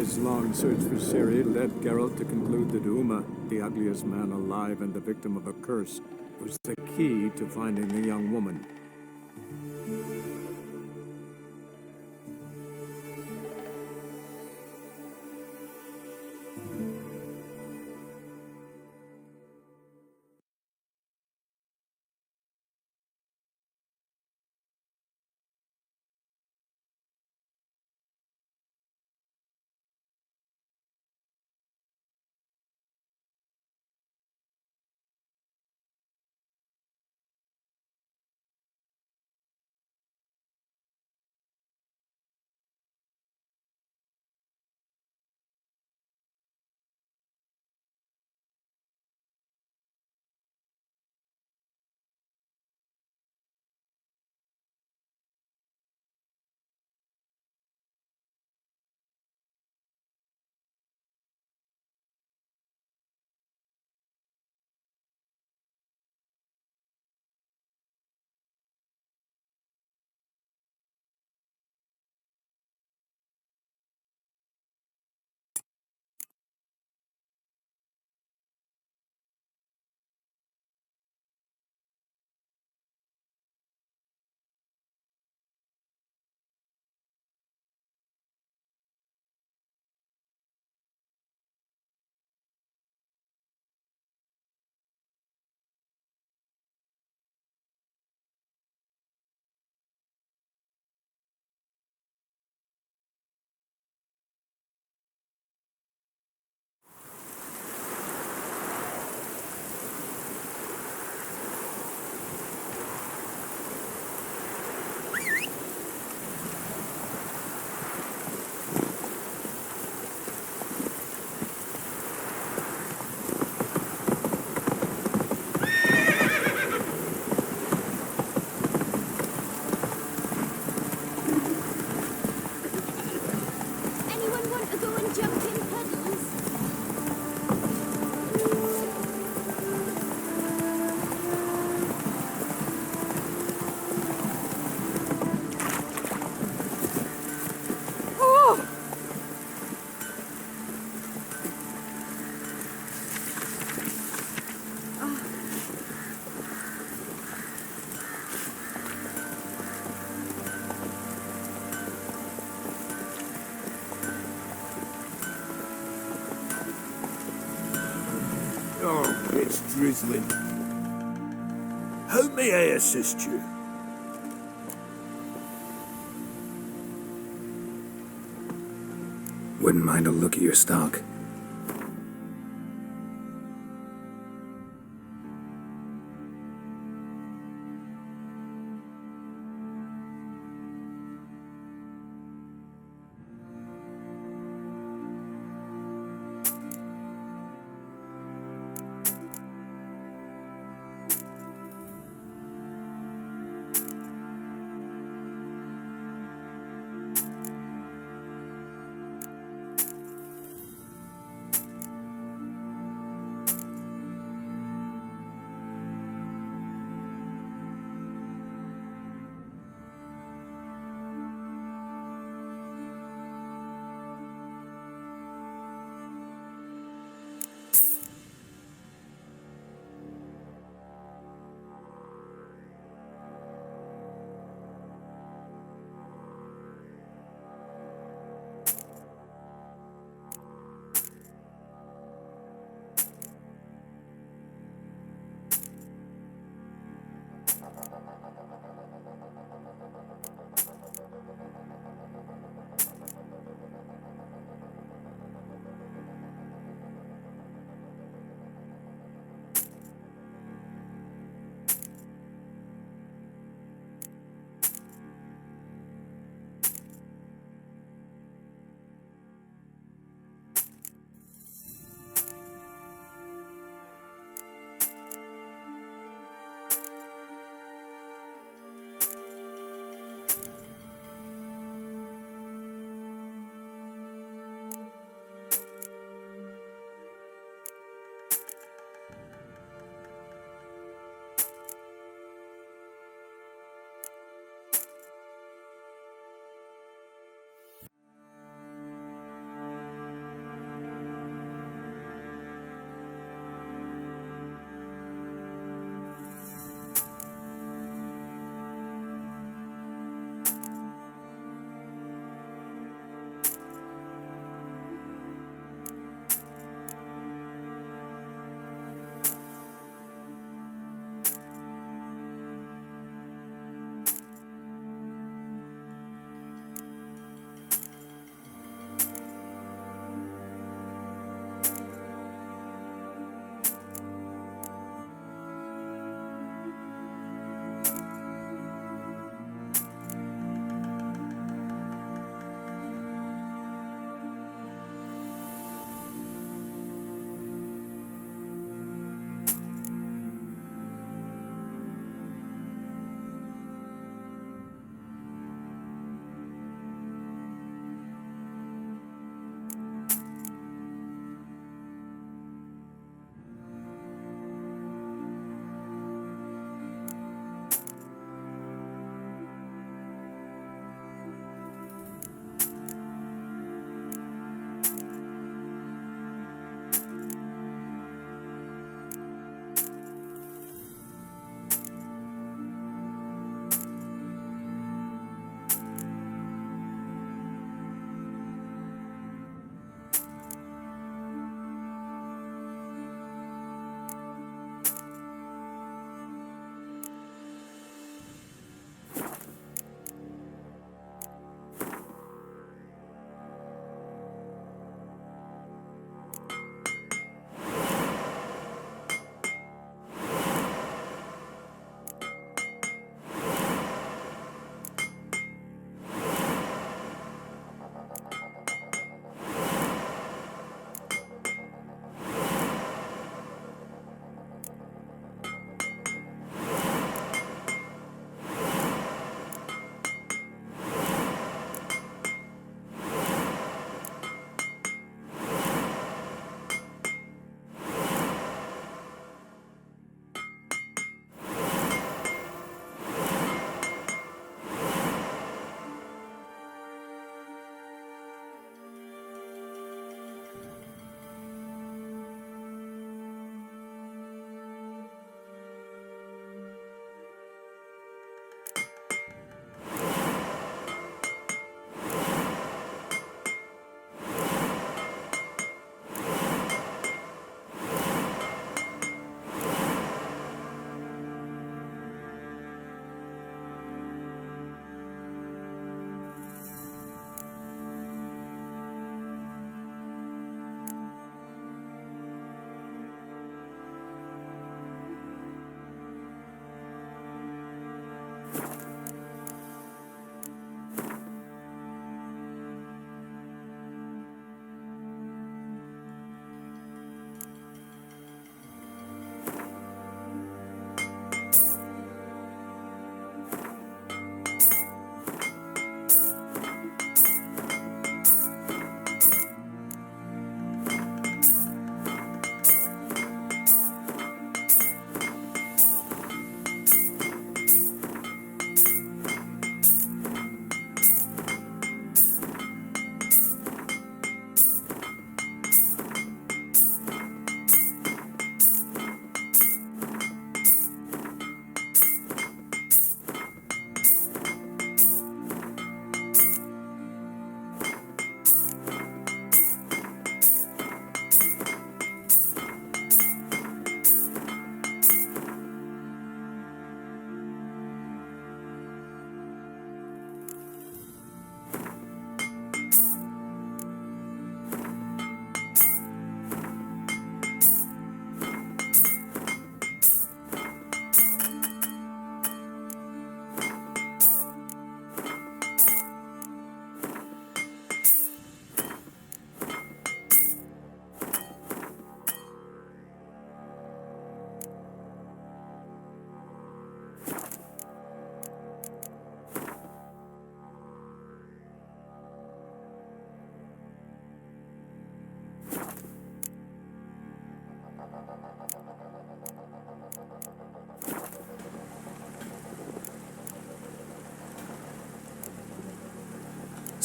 Yennefer's long search for Ciri led Geralt to conclude that Uma, the ugliest man alive and the victim of a curse, was the key to finding the young woman. Anyone want to go and jump in puddles? Oh, it's drizzling. How may I assist you? Wouldn't mind a look at your stock.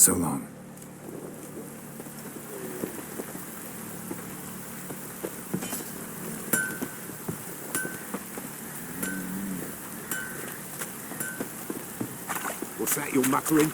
So long. What's that you're muttering?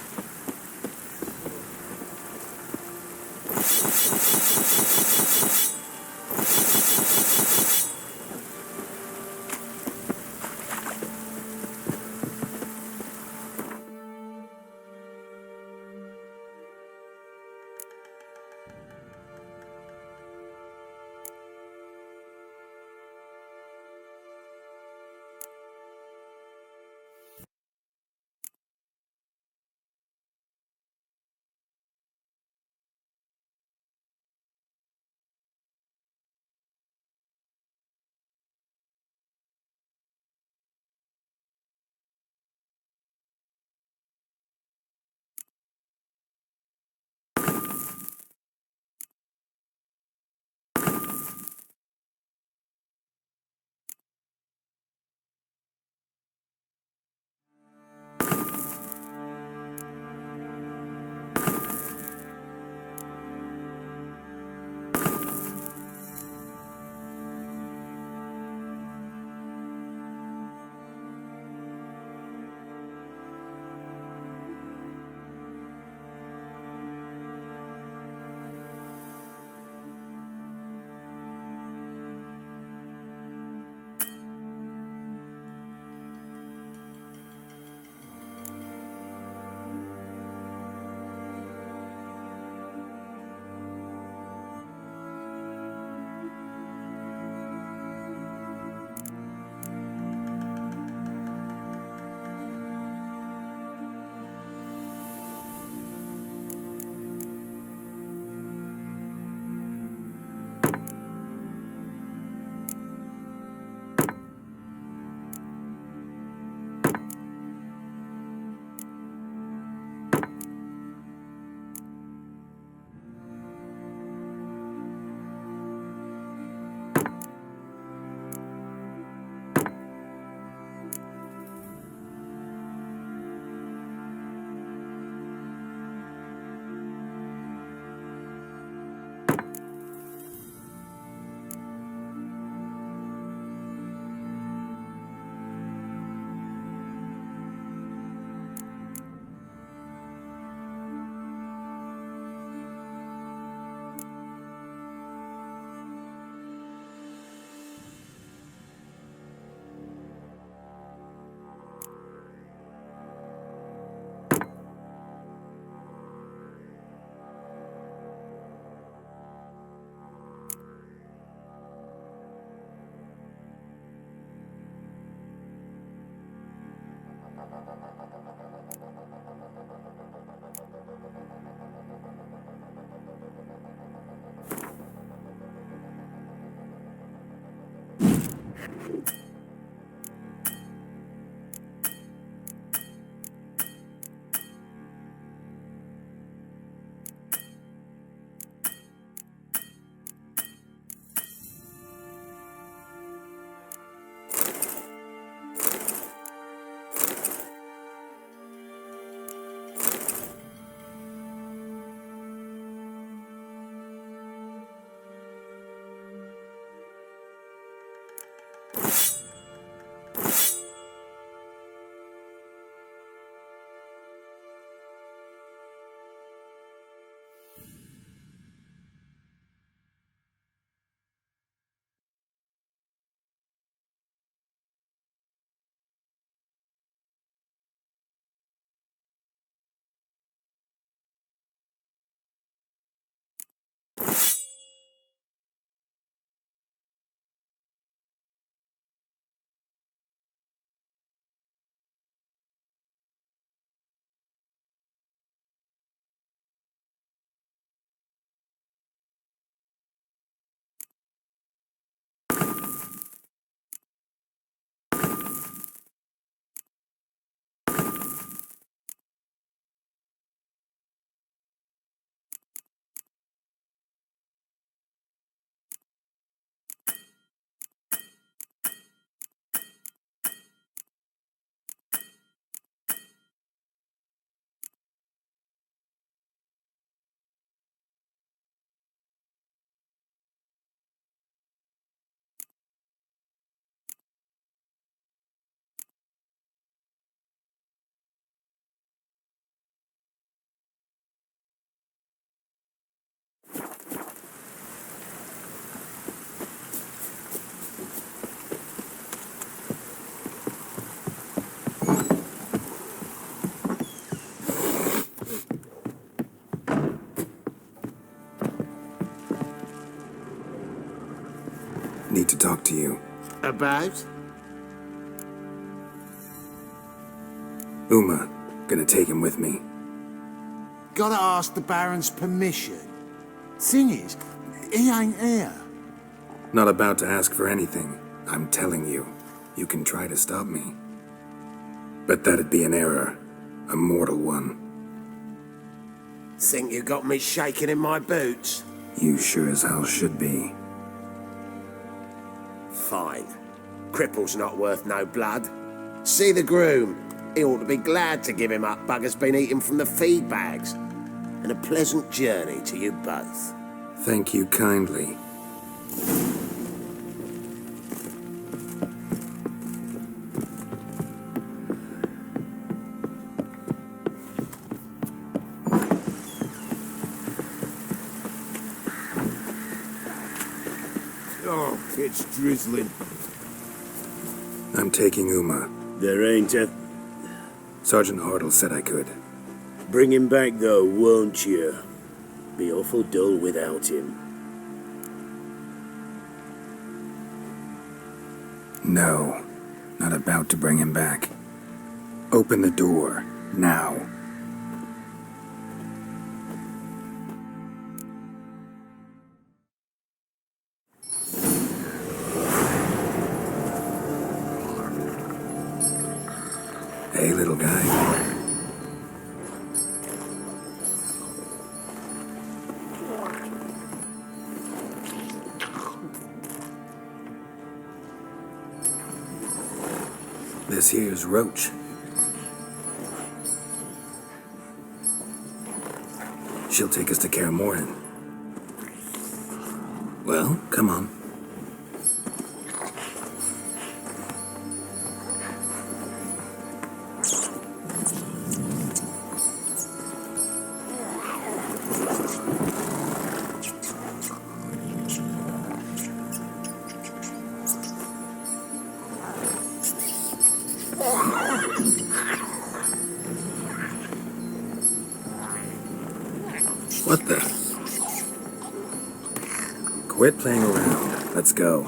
Need to talk to you. About? Uma. Gonna take him with me. Gotta ask the Baron's permission. Thing is, he ain't here. Not about to ask for anything. I'm telling you. You can try to stop me. But that'd be an error. A mortal one. Think you got me shaking in my boots? You sure as hell should be. Fine. Cripple's not worth no blood. See the groom. He ought to be glad to give him up. Bugger's been eating from the feed bags. And a pleasant journey to you both. Thank you kindly. Oh, it's drizzling. I'm taking Uma. There ain't a... Sergeant Hartle said I could. Bring him back, though, won't you? Be awful dull without him. No. Not about to bring him back. Open the door. Now. Hey, little guy. This here's Roach. She'll take us to Kaer Morhen. Well, come on. What the? Quit playing around. Let's go.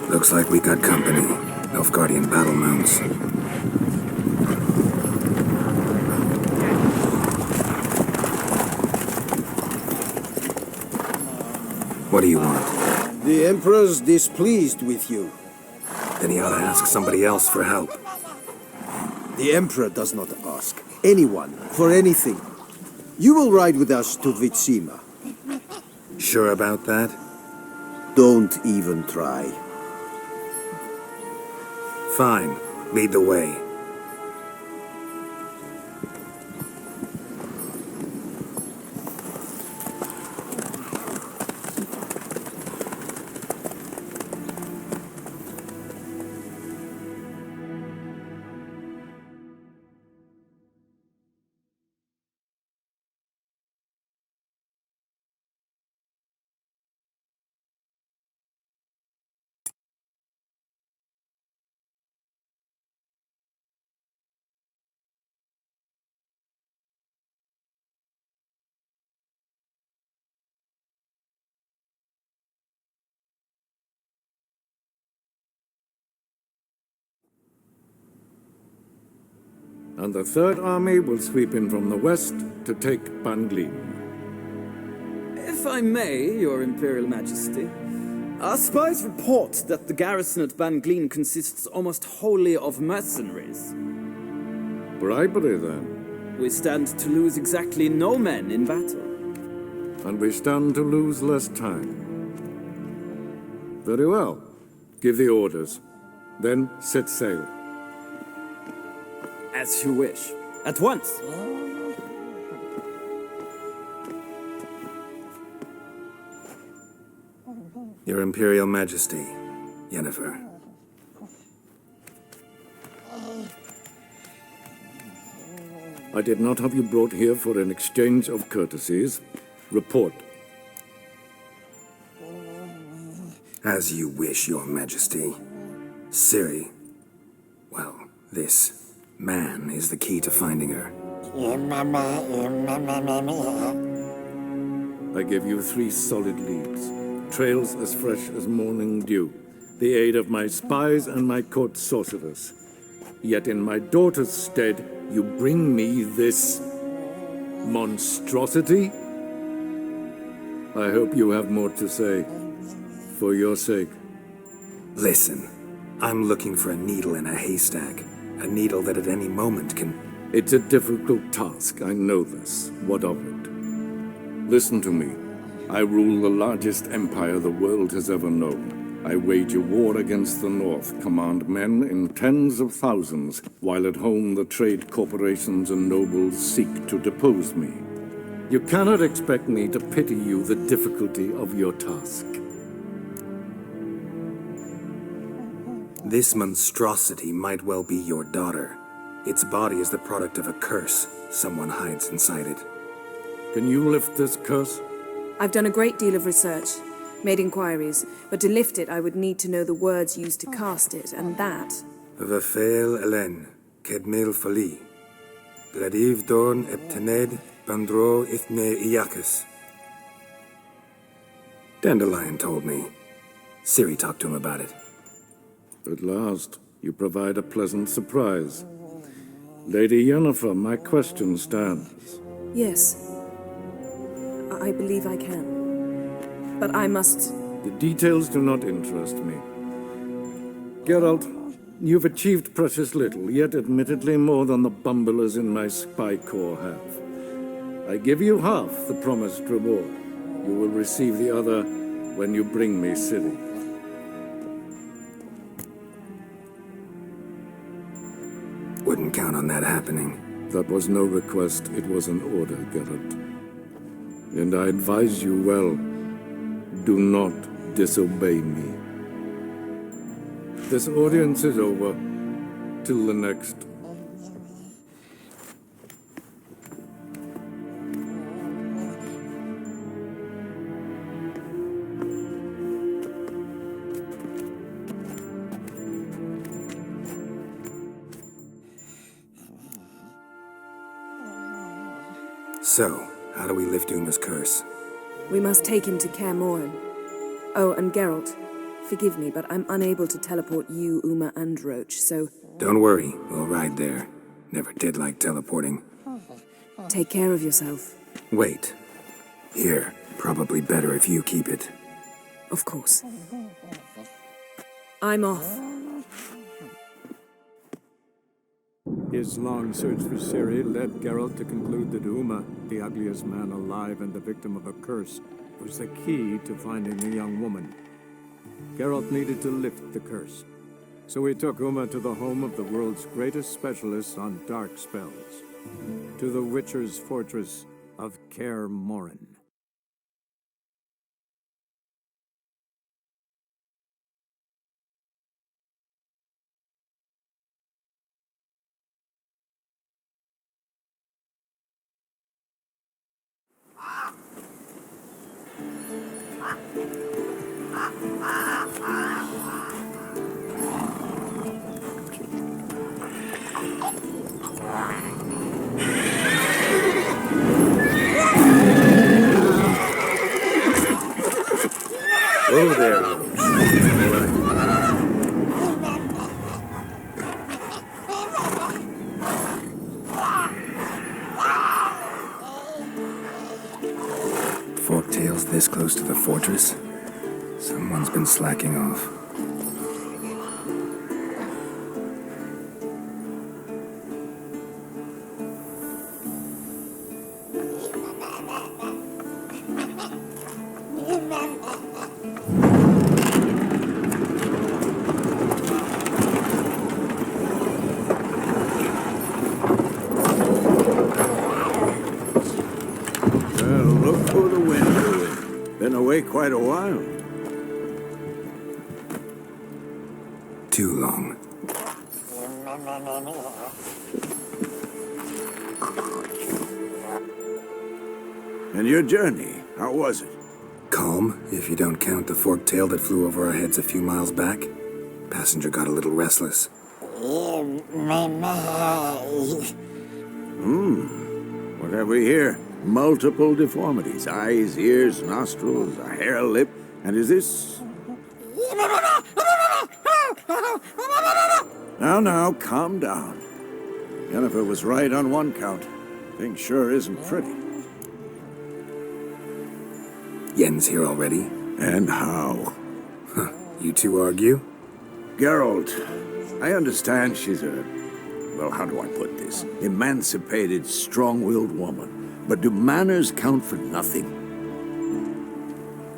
Looks like we got company. Nilfgaardian battle mounts. What do you want? The Emperor's displeased with you. Then he ought to ask somebody else for help. The Emperor does not ask anyone for anything. You will ride with us to Vitsima. Sure about that? Don't even try. Fine. Lead the way. And the Third Army will sweep in from the west to take Banglin. If I may, Your Imperial Majesty, our spies report that the garrison at Banglin consists almost wholly of mercenaries. Bribery, then. We stand to lose exactly no men in battle. And we stand to lose less time. Very well. Give the orders. Then set sail. As you wish. At once. Your Imperial Majesty, Yennefer. I did not have you brought here for an exchange of courtesies. Report. As you wish, Your Majesty. Ciri. Well, this man is the key to finding her. I gave you 3 solid leads. Trails as fresh as morning dew. The aid of my spies and my court sorcerers. Yet in my daughter's stead, you bring me this monstrosity? I hope you have more to say. For your sake. Listen, I'm looking for a needle in a haystack. A needle that at any moment can... It's a difficult task, I know this. What of it? Listen to me. I rule the largest empire the world has ever known. I wage a war against the North, command men in tens of thousands, while at home the trade corporations and nobles seek to depose me. You cannot expect me to pity you the difficulty of your task. This monstrosity might well be your daughter. Its body is the product of a curse someone hides inside it. Can you lift this curse? I've done a great deal of research, made inquiries, but to lift it I would need to know the words used to cast it, and that... Vafael Elen, Kedmil Fali. Bladiv Dorn Eptened, Bandro Ithne Iacus. Dandelion told me. Ciri talked to him about it. At last, you provide a pleasant surprise. Lady Yennefer, my question stands. Yes. I believe I can. But I must... The details do not interest me. Geralt, you've achieved precious little, yet admittedly more than the bumblers in my spy corps have. I give you half the promised reward. You will receive the other when you bring me Ciri. Wouldn't count on that happening. That was no request, it was an order, Geralt. And I advise you well, do not disobey me. This audience is over. Till the next. So, how do we lift Uma's curse? We must take him to Kaer Morhen. Oh, and Geralt, forgive me, but I'm unable to teleport you, Uma, and Roach, so... Don't worry, we'll ride there. Never did like teleporting. Take care of yourself. Wait. Here, probably better if you keep it. Of course. I'm off. His long search for Ciri led Geralt to conclude that Uma, the ugliest man alive and the victim of a curse, was the key to finding the young woman. Geralt needed to lift the curse, so he took Uma to the home of the world's greatest specialist on dark spells, to the Witcher's fortress of Kaer Morhen. Oh, there. Forktail's this close to the fortress? Someone's been slacking off. Well, look who the wind blew in. Been away quite a while. too long. And your journey, how was it? Calm, if you don't count the forked tail that flew over our heads a few miles back. Passenger got a little restless. What have we here? Multiple deformities. Eyes, ears, nostrils, a hair lip. And is this... Now, calm down. Jennifer was right on one count. Thing sure isn't pretty. Yen's here already? And how? You two argue? Geralt, I understand she's a... well, how do I put this? Emancipated, strong-willed woman. But do manners count for nothing?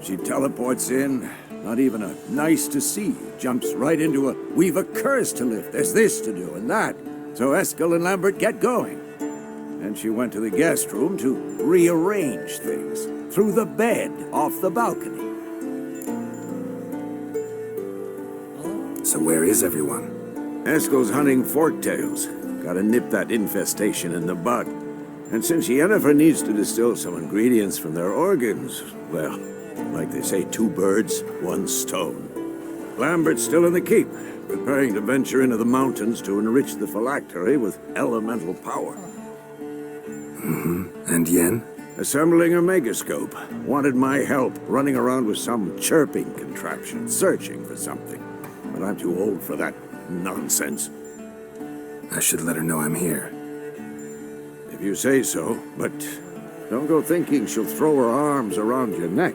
She teleports in, not even a nice to see you, jumps right into a we've a curse to lift, there's this to do and that. So Eskel and Lambert get going. And she went to the guest room to rearrange things. Through the bed, off the balcony. So where is everyone? Eskel's hunting forktails. Gotta nip that infestation in the bud. And since Yennefer needs to distill some ingredients from their organs, well, like they say, 2 birds, 1 stone. Lambert's still in the keep, preparing to venture into the mountains to enrich the phylactery with elemental power. And Yen? Assembling a megascope. Wanted my help running around with some chirping contraption, searching for something. But I'm too old for that nonsense. I should let her know I'm here. If you say so, but don't go thinking she'll throw her arms around your neck.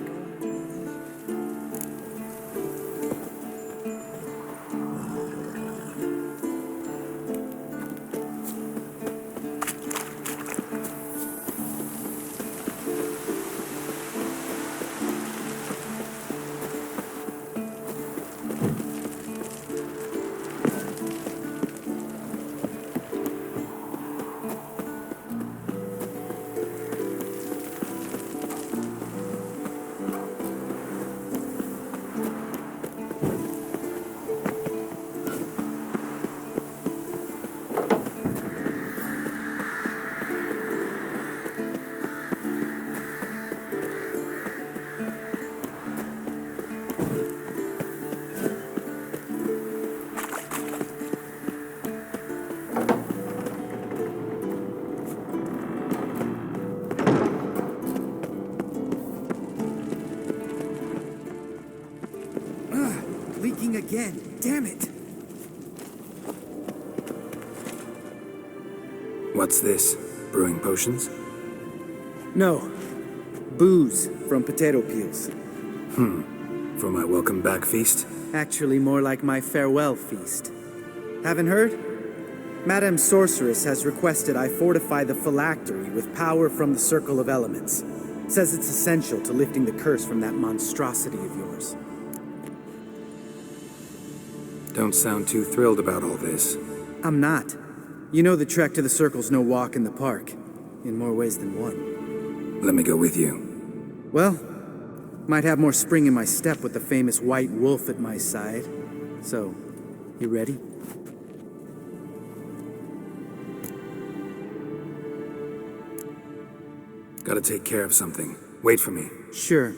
Leaking again. Damn it. What's this? Brewing potions? No. Booze from potato peels. For my welcome back feast? Actually, more like my farewell feast. Haven't heard? Madame Sorceress has requested I fortify the phylactery with power from the Circle of Elements. Says it's essential to lifting the curse from that monstrosity of yours. Don't sound too thrilled about all this. I'm not. You know the trek to the Circle's no walk in the park. In more ways than one. Let me go with you. Well, might have more spring in my step with the famous white wolf at my side. So, you ready? Gotta take care of something. Wait for me. Sure.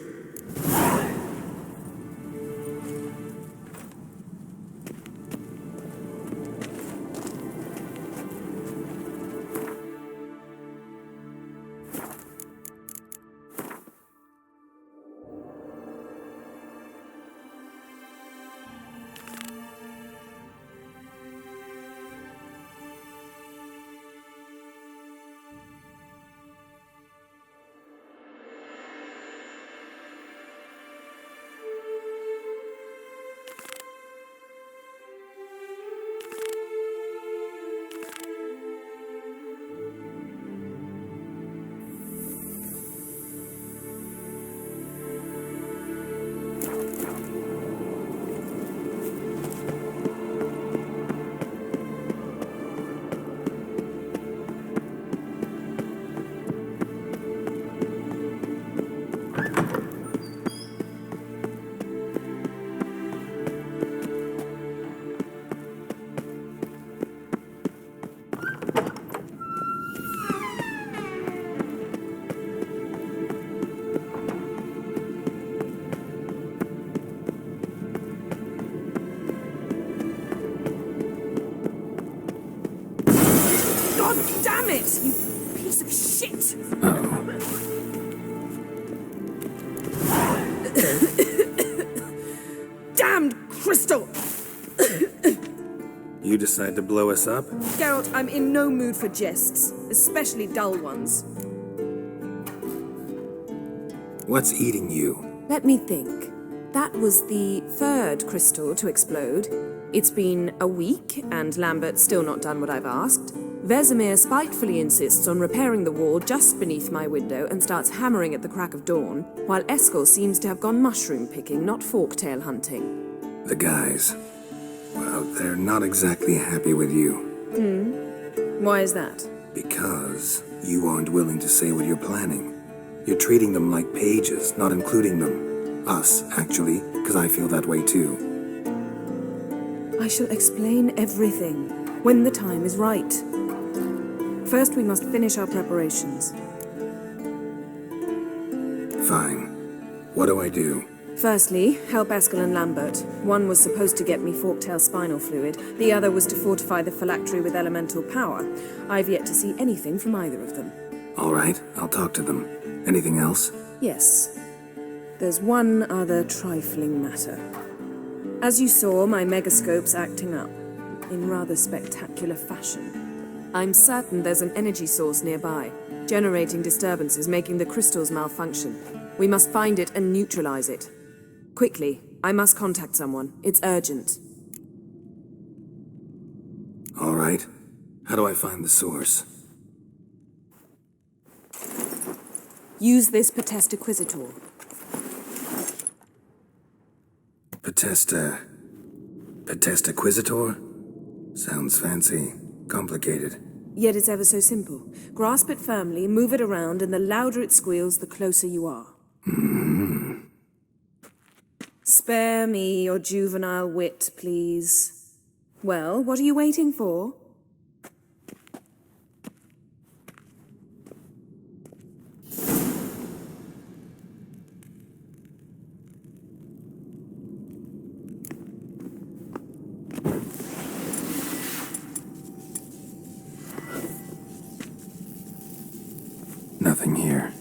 Damn it, you piece of shit! Damned crystal! You decide to blow us up? Geralt, I'm in no mood for jests, especially dull ones. What's eating you? Let me think. That was the third crystal to explode. It's been a week, and Lambert's still not done what I've asked. Vesemir spitefully insists on repairing the wall just beneath my window and starts hammering at the crack of dawn, while Eskel seems to have gone mushroom picking, not forktail hunting. The guys. Well, they're not exactly happy with you. Why is that? Because you aren't willing to say what you're planning. You're treating them like pages, not including them. Us, actually, because I feel that way too. I shall explain everything when the time is right. First, we must finish our preparations. Fine. What do I do? Firstly, help Eskel and Lambert. One was supposed to get me forktail spinal fluid, the other was to fortify the phylactery with elemental power. I've yet to see anything from either of them. All right, I'll talk to them. Anything else? Yes. There's one other trifling matter. As you saw, my megascope's acting up, in rather spectacular fashion. I'm certain there's an energy source nearby, generating disturbances, making the crystals malfunction. We must find it and neutralize it. Quickly, I must contact someone. It's urgent. All right. How do I find the source? Use this Potestaquizitor. Potestaquizitor? Sounds fancy. Complicated. Yet it's ever so simple. Grasp it firmly, move it around, and the louder it squeals, the closer you are. Spare me your juvenile wit, please. Well, what are you waiting for? Nothing here.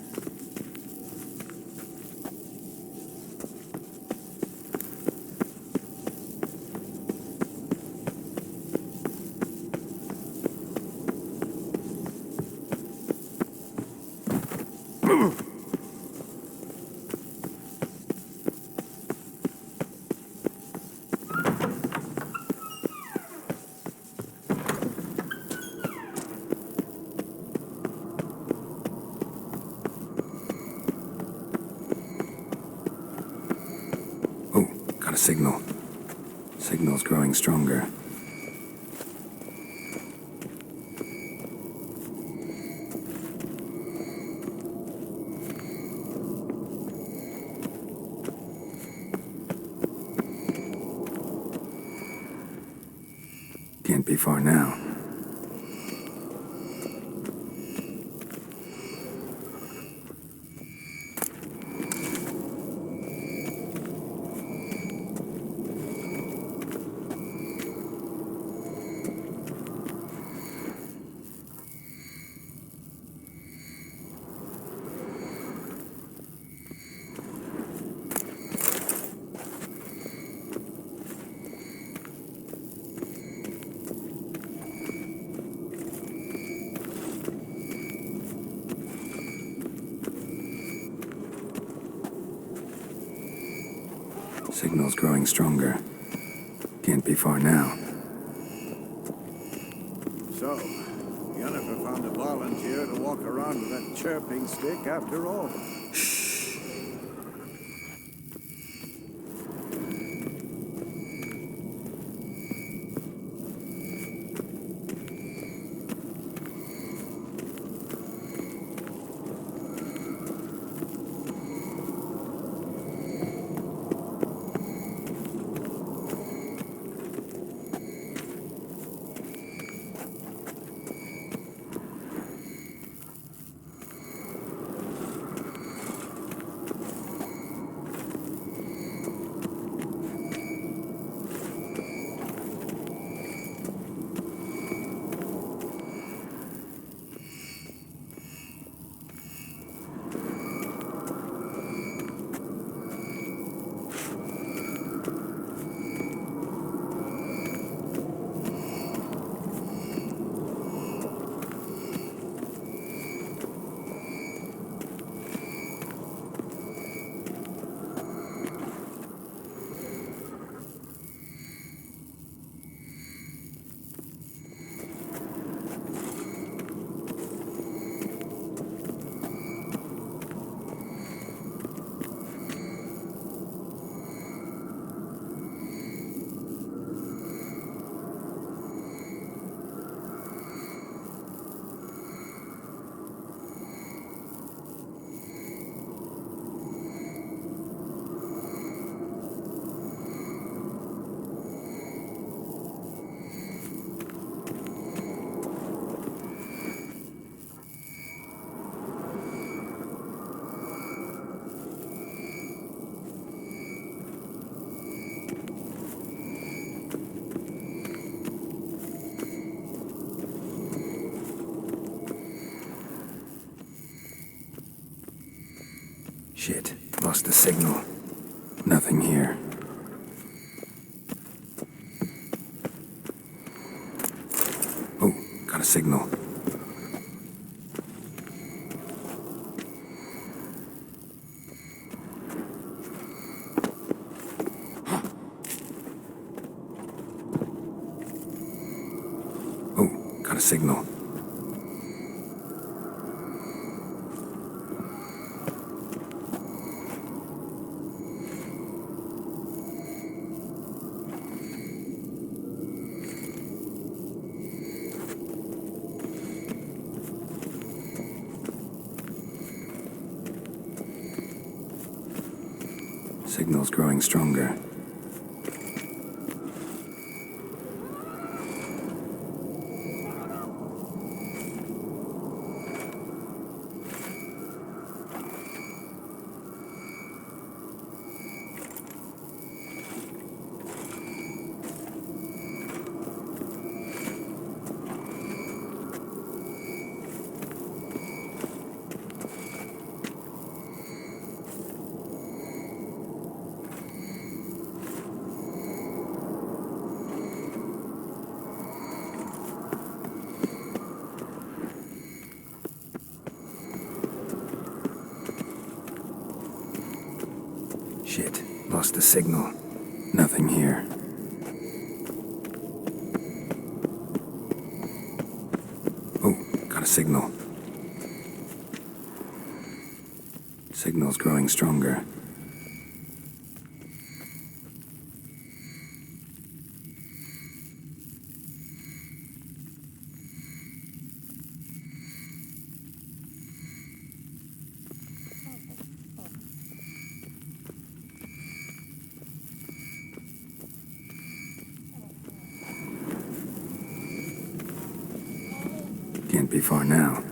Got a signal. Signal's growing stronger. Can't be far now. Signal's growing stronger. Can't be far now. So, Yennefer found a volunteer to walk around with that chirping stick after all. Shit, lost the signal. Nothing here. Oh, got a signal. Oh, got a signal. Signal's growing stronger. Shit, lost the signal. Nothing here. Oh, got a signal. Signal's growing stronger. Can't be far now.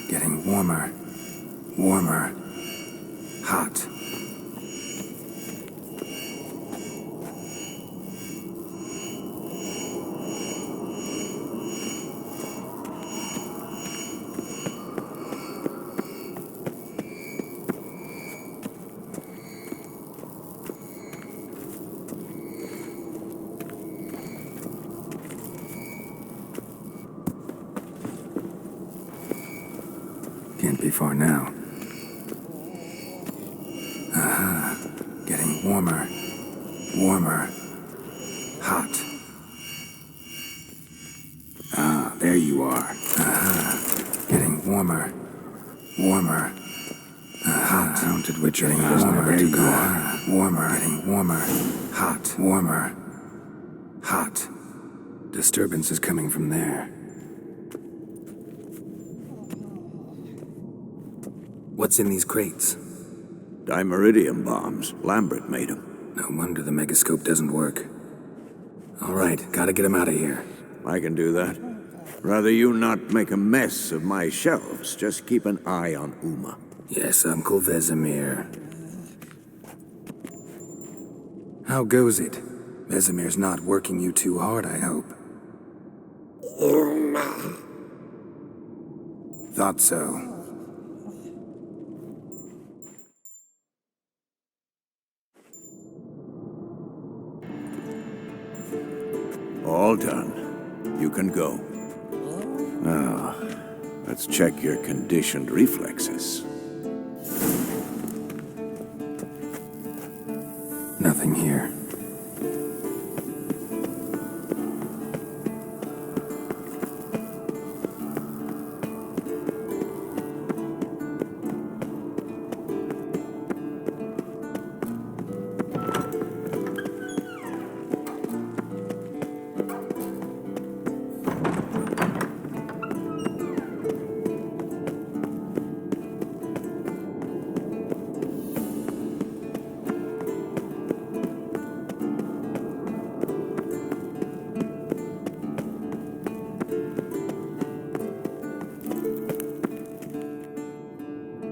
Getting warmer. Warmer. Hot. Can't be far now. Getting warmer. Warmer. Hot. Ah, there you are. Getting warmer. Warmer. Hot. Mounted witcher knows never to go on. Warmer. Getting warmer. Hot. Warmer. Hot. Disturbance is coming from there. What's in these crates? Dimeridium bombs. Lambert made them. No wonder the megascope doesn't work. All right, gotta get him out of here. I can do that. Rather you not make a mess of my shelves. Just keep an eye on Uma. Yes, Uncle Vesemir. How goes it? Vesemir's not working you too hard, I hope. Thought so. All done. You can go. Now, let's check your conditioned reflexes. Nothing here.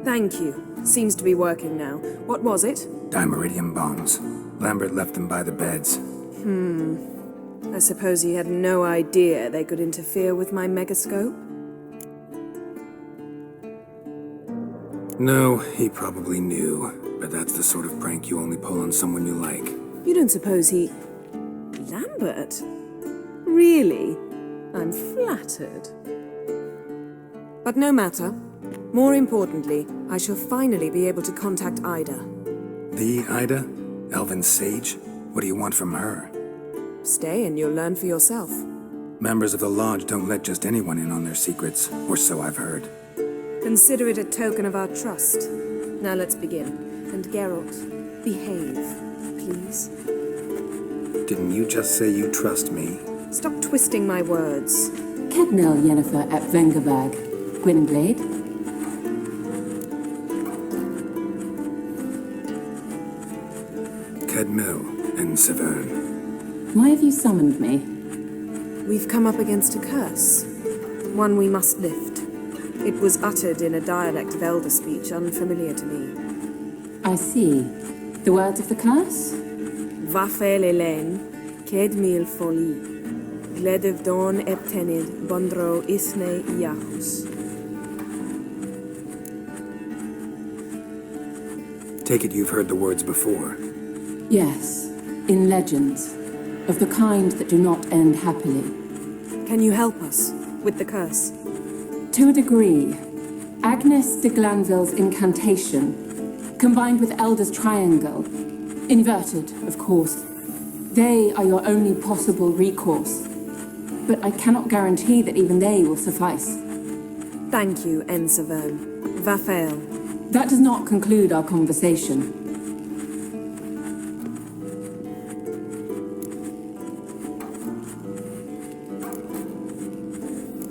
Thank you. Seems to be working now. What was it? Dimeridium bombs. Lambert left them by the beds. I suppose he had no idea they could interfere with my megascope? No, he probably knew. But that's the sort of prank you only pull on someone you like. You don't suppose he... Lambert? Really? I'm flattered. But no matter. More importantly, I shall finally be able to contact Ida. The Ida? Elven sage? What do you want from her? Stay and you'll learn for yourself. Members of the Lodge don't let just anyone in on their secrets, or so I've heard. Consider it a token of our trust. Now let's begin. And Geralt, behave, please. Didn't you just say you trust me? Stop twisting my words. Kednel Yennefer at Vengerberg. Gwynblade. Kedmil and Severn. Why have you summoned me? We've come up against a curse. One we must lift. It was uttered in a dialect of Elder speech unfamiliar to me. I see. The words of the curse? Vafel Elaine, Kedmil Foli, Gledev Don Eptenid, Bondro Isne Iachus. Take it you've heard the words before. Yes, in legends. Of the kind that do not end happily. Can you help us with the curse? To a degree. Agnes de Glanville's incantation, combined with Elder's triangle, inverted, of course. They are your only possible recourse. But I cannot guarantee that even they will suffice. Thank you, Ensevern. Vafel. That does not conclude our conversation.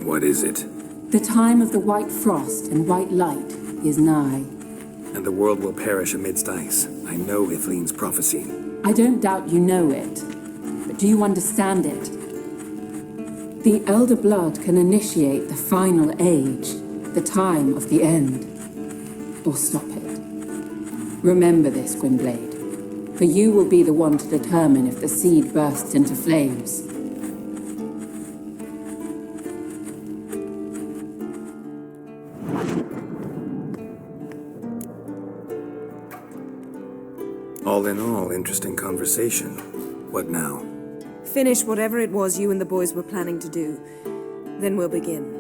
What is it? The time of the white frost and white light is nigh. And the world will perish amidst ice. I know Ithleen's prophecy. I don't doubt you know it, but do you understand it? The Elder Blood can initiate the final age, the time of the end, or stop it. Remember this, Gwynblade, for you will be the one to determine if the seed bursts into flames. All in all, interesting conversation. What now? Finish whatever it was you and the boys were planning to do. Then we'll begin.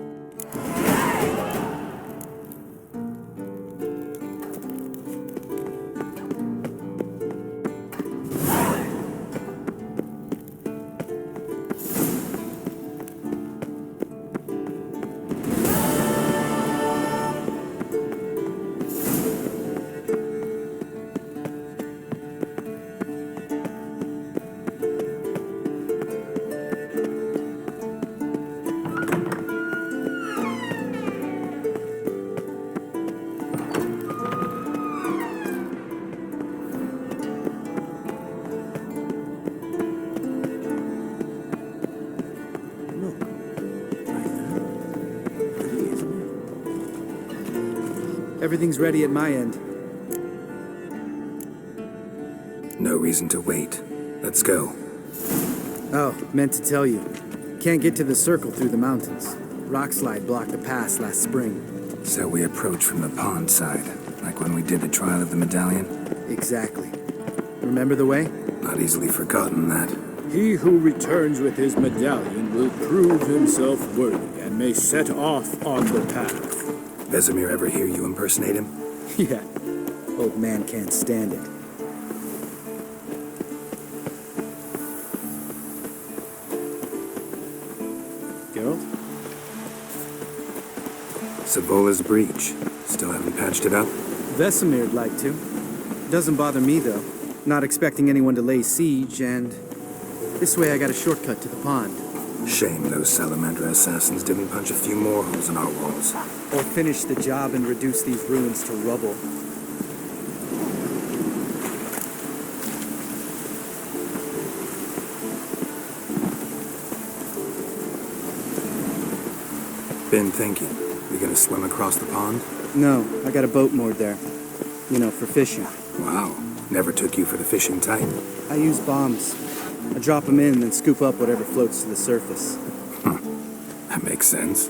Everything's ready at my end. No reason to wait. Let's go. Oh, meant to tell you. Can't get to the circle through the mountains. Rockslide blocked the pass last spring. So we approach from the pond side, like when we did the trial of the medallion? Exactly. Remember the way? Not easily forgotten, that. He who returns with his medallion will prove himself worthy and may set off on the path. Vesemir ever hear you impersonate him? Yeah. Old man can't stand it. Geralt? Savola's breach. Still haven't patched it up? Vesemir'd like to. Doesn't bother me, though. Not expecting anyone to lay siege, and this way I got a shortcut to the pond. Shame those Salamander assassins didn't punch a few more holes in our walls. Or finish the job and reduce these ruins to rubble. Been thinking. We gonna swim across the pond? No, I got a boat moored there. You know, for fishing. Wow. Never took you for the fishing type. I use bombs. I drop them in and then scoop up whatever floats to the surface. That makes sense.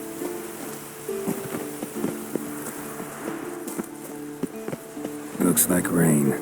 Looks like rain.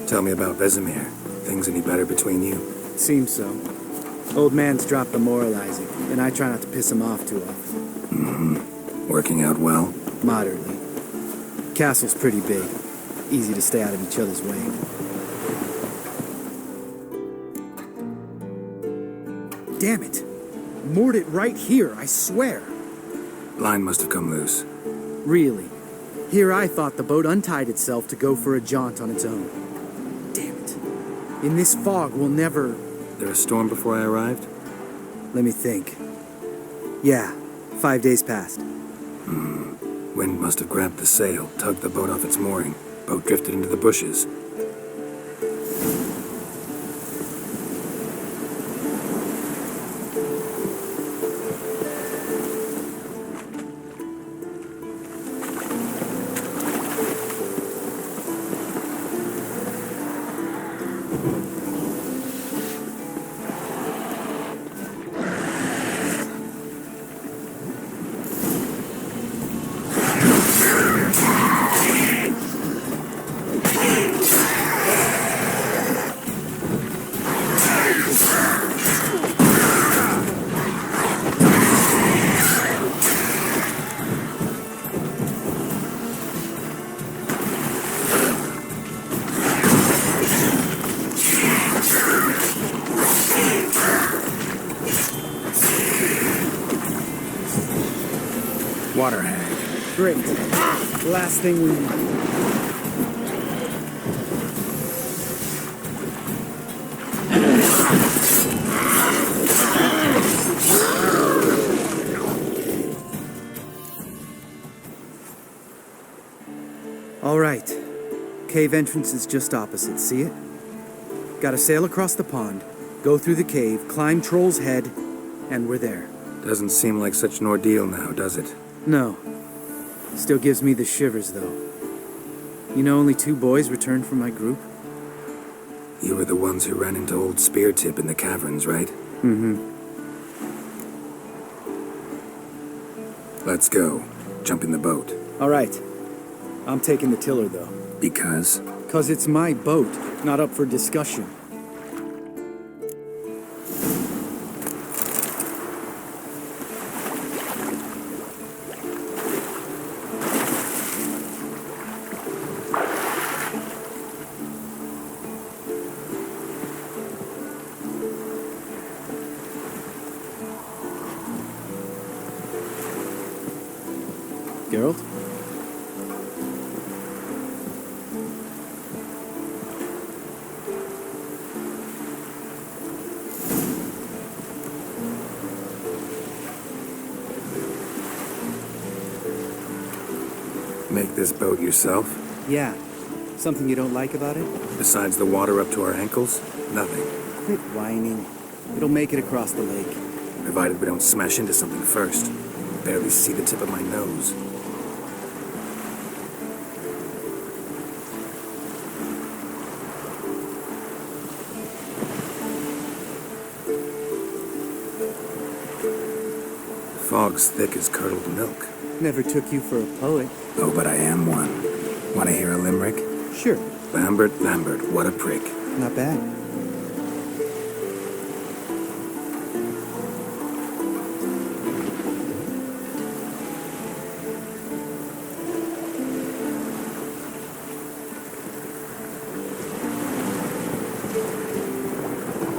Tell me about Vesemir. Things any better between you? Seems so. Old man's dropped the moralizing, and I try not to piss him off too often. Working out well? Moderately. Castle's pretty big. Easy to stay out of each other's way. Damn it! Moored it right here, I swear. Line must have come loose. Really? Here I thought the boat untied itself to go for a jaunt on its own. Damn it. In this fog, we'll never... There a storm before I arrived? Let me think. Yeah, 5 days passed. Wind must have grabbed the sail, tugged the boat off its mooring. Boat drifted into the bushes. Water hag. Great. Last thing we need. All right. Cave entrance is just opposite, see it? Gotta sail across the pond, go through the cave, climb Troll's Head, and we're there. Doesn't seem like such an ordeal now, does it? No. Still gives me the shivers, though. You know only 2 boys returned from my group? You were the ones who ran into old Speartip in the caverns, right? Mm-hmm. Let's go. Jump in the boat. All right. I'm taking the tiller, though. Because? 'Cause it's my boat, not up for discussion. Geralt? Make this boat yourself? Yeah. Something you don't like about it? Besides the water up to our ankles? Nothing. Quit whining. It'll make it across the lake. Provided we don't smash into something first. Barely see the tip of my nose. Fog's thick as curdled milk. Never took you for a poet. Oh, but I am one. Want to hear a limerick? Sure. Lambert, Lambert, what a prick. Not bad.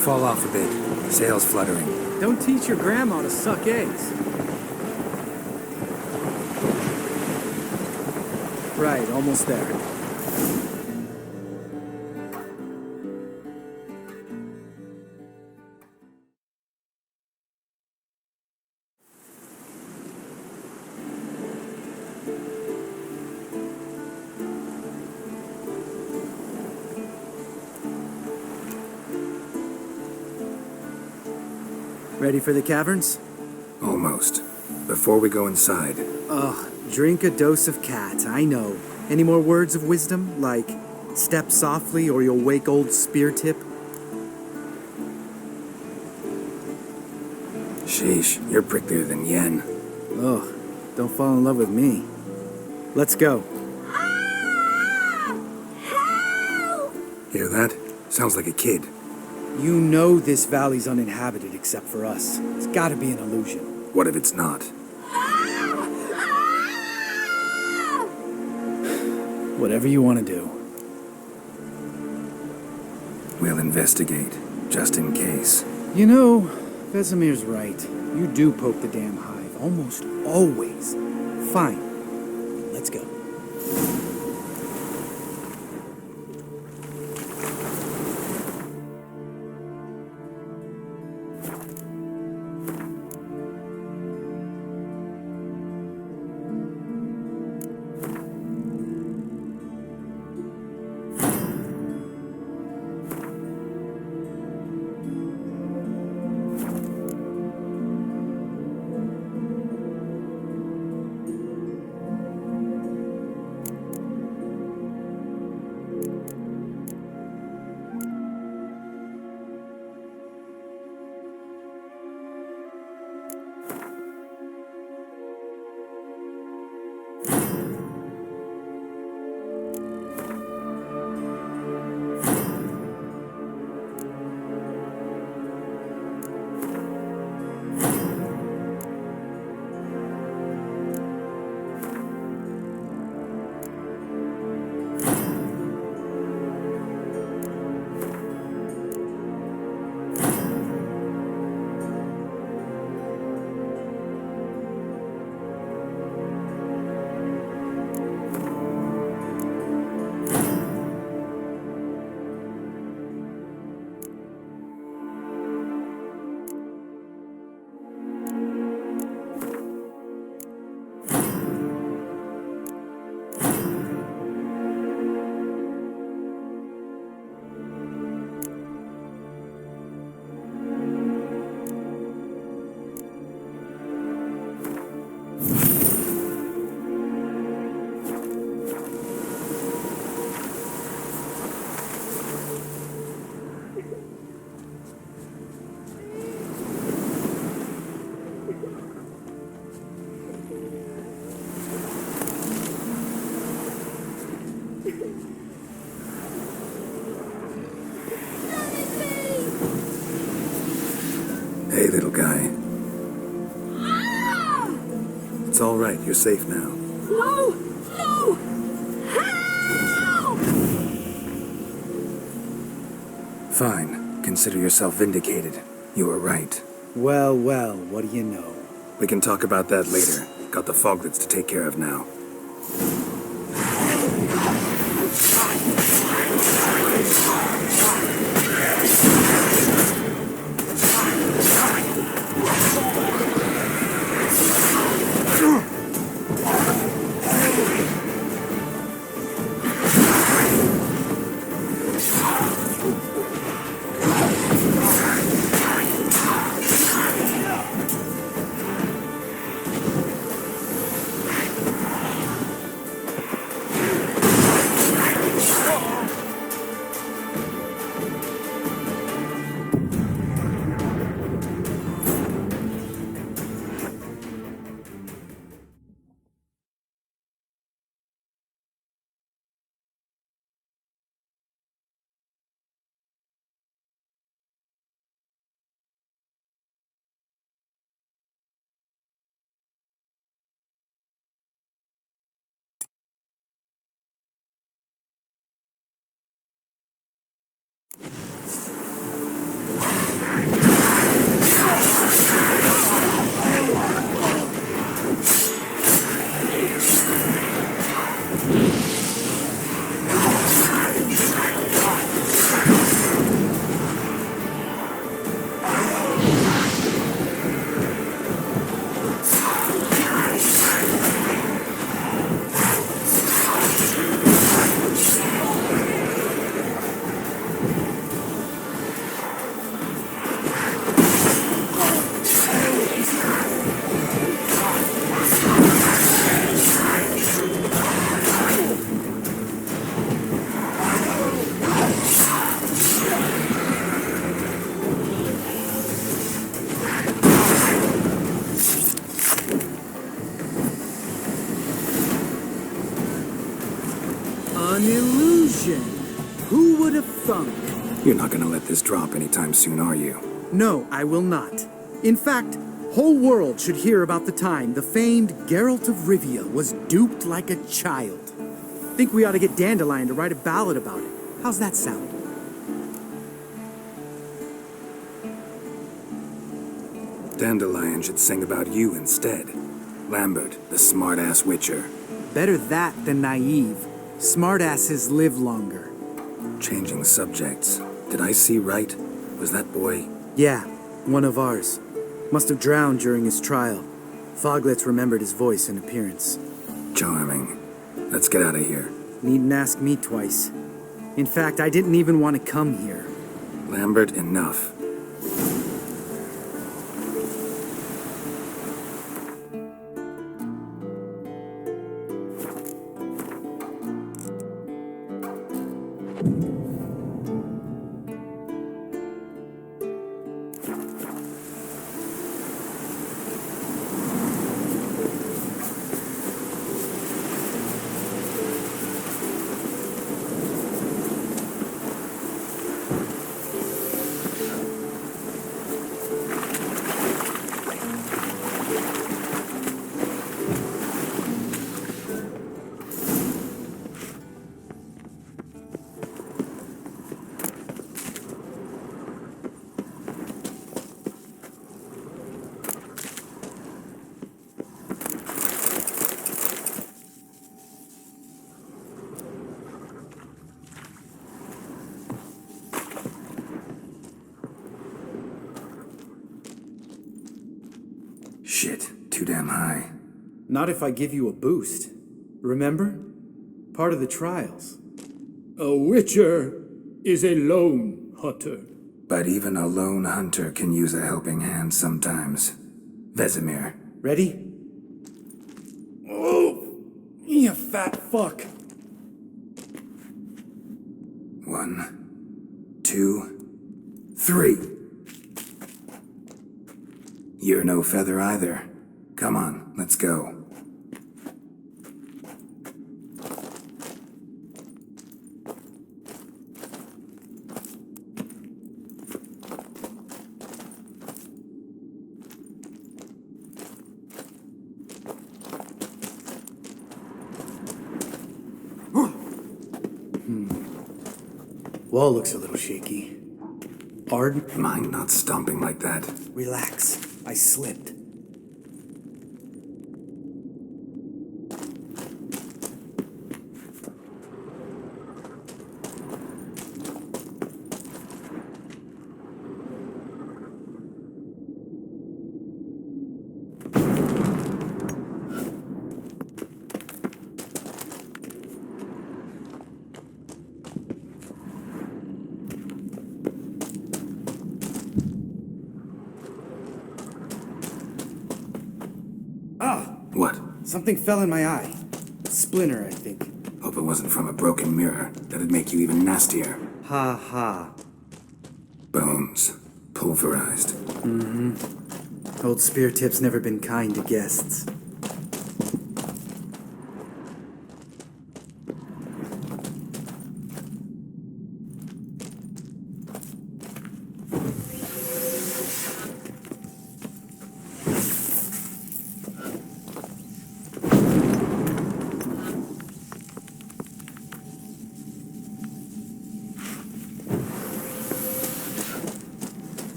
Fall off a bit. Sails fluttering. Don't teach your grandma to suck eggs. Right, almost there. Ready for the caverns? Almost. Before we go inside, Ugh, drink a dose of cat, I know. Any more words of wisdom, like step softly or you'll wake old Speartip? sheesh, you're pricklier than Yen. Ugh, don't fall in love with me. Let's go. Hear that? Sounds like a kid. You know this valley's uninhabited except for us. It's gotta be an illusion. What if it's not? Whatever you want to do. We'll investigate, just in case. You know, Vesemir's right. You do poke the damn hive, almost always. Fine. Let's go. Hey, little guy. It's all right. You're safe now. No! No! Help! Fine. Consider yourself vindicated. You were right. Well, well, what do you know? We can talk about that later. Got the Foglets to take care of now. An illusion! Who would have thunk? You're not gonna let this drop anytime soon, are you? No, I will not. In fact, whole world should hear about the time the famed Geralt of Rivia was duped like a child. Think we ought to get Dandelion to write a ballad about it. How's that sound? Dandelion should sing about you instead. Lambert, the smart-ass witcher. Better that than naive. Smartasses live longer. Changing subjects. Did I see right? Was that boy? Yeah, one of ours. Must have drowned during his trial. Foglets remembered his voice and appearance. Charming. Let's get out of here. Needn't ask me twice. In fact, I didn't even want to come here. Lambert, enough. Shit, too damn high. Not if I give you a boost. Remember? Part of the trials. A witcher is a lone hunter. But even a lone hunter can use a helping hand sometimes. Vesemir. Ready? Oh, you fat fuck. 1, 2, 3. You're no feather either. Come on, let's go. Wall looks a little shaky. Ard, Mind not stomping like that. relax. I slipped. What? Something fell in my eye. Splinter, I think. Hope it wasn't from a broken mirror. That'd make you even nastier. Ha ha. Bones. Pulverized. Old Spear Tip's never been kind to guests.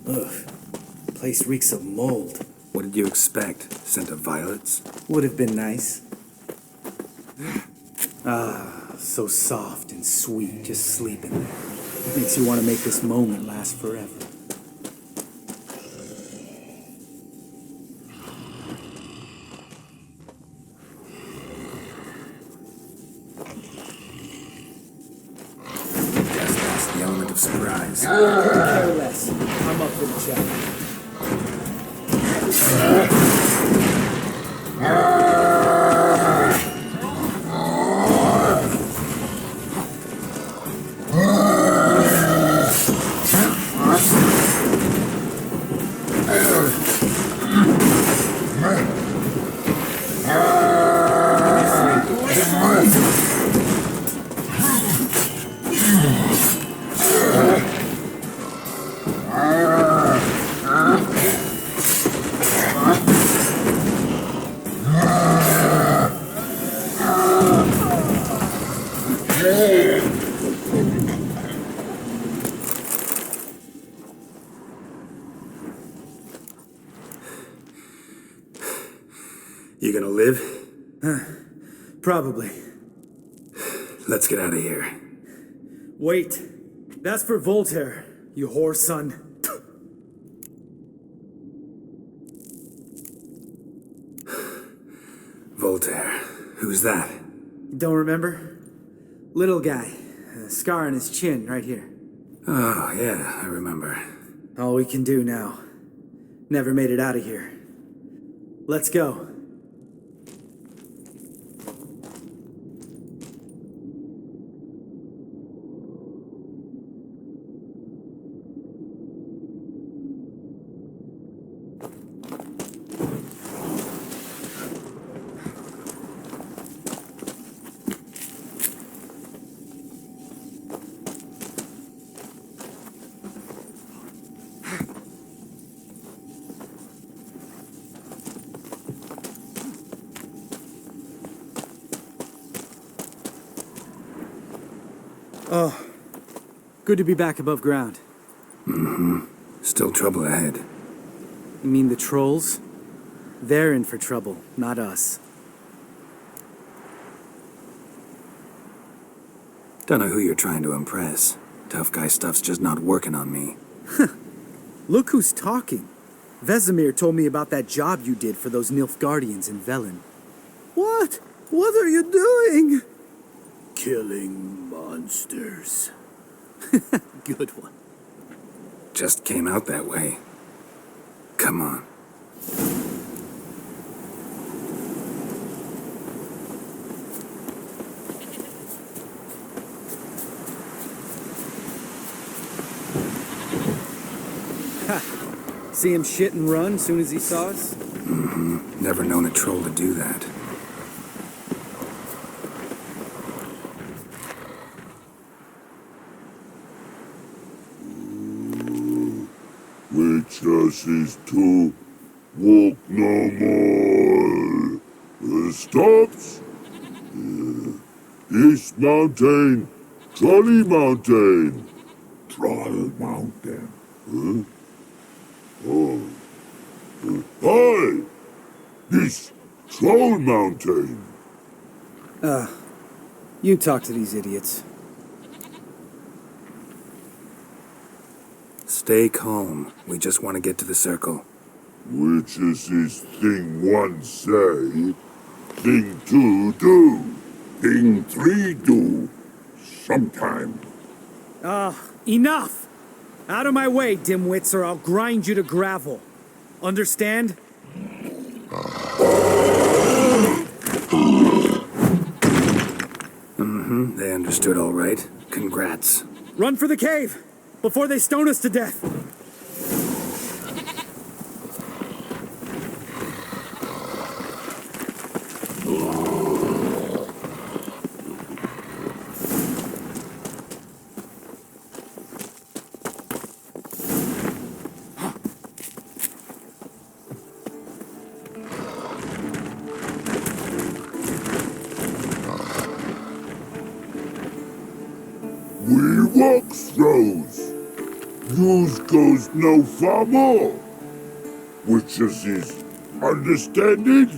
Ugh. Place reeks of mold. What did you expect? Scent of violets? Would have been nice. Ah, so soft and sweet, just sleeping there. Makes you want to make this moment last forever. Just lost the element of surprise. Care less. I'm up for the challenge. You gonna live? Probably. Let's get out of here. Wait. That's for Voltaire, you whore son. Voltaire. Who's that? Don't remember? Little guy. A scar on his chin, right here. Oh, yeah, I remember. All we can do now. Never made it out of here. Let's go. Oh, good to be back above ground. Still trouble ahead. You mean the trolls? They're in for trouble, not us. Don't know who you're trying to impress. Tough guy stuff's just not working on me. Look who's talking. Vesemir told me about that job you did for those Nilfgaardians in Velen. What? What are you doing? Killing monsters. Good one. Just came out that way. Come on. See him shit and run soon as he saw us? Never known a troll to do that. Witches is to walk no more. Stops? East Mountain, Trolley Mountain. Troll Mountain. Huh? Oh. Hi! This Troll Mountain. You talk to these idiots. Stay calm. We just want to get to the circle. Witches is thing one say, thing two do, thing three do. Sometime. Enough! Out of my way, dimwits, or I'll grind you to gravel. Understand? They understood all right. Congrats. Run for the cave! Before they stone us to death! We walk throws. News goes no far more. Witches is understand it?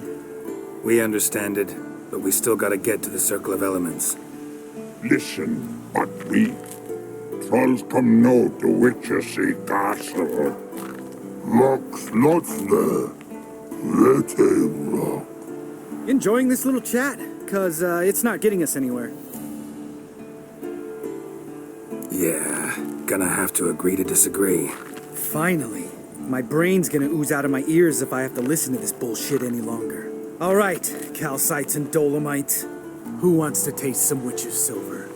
We understand it, but we still gotta get to the Circle of Elements. Listen, but we trolls come know the witches see castle. Locks lots there. Let him rock. Enjoying this little chat? Cause, it's not getting us anywhere. Yeah, gonna have to agree to disagree. Finally. My brain's gonna ooze out of my ears if I have to listen to this bullshit any longer. Alright, calcites and dolomites. Who wants to taste some witch's silver?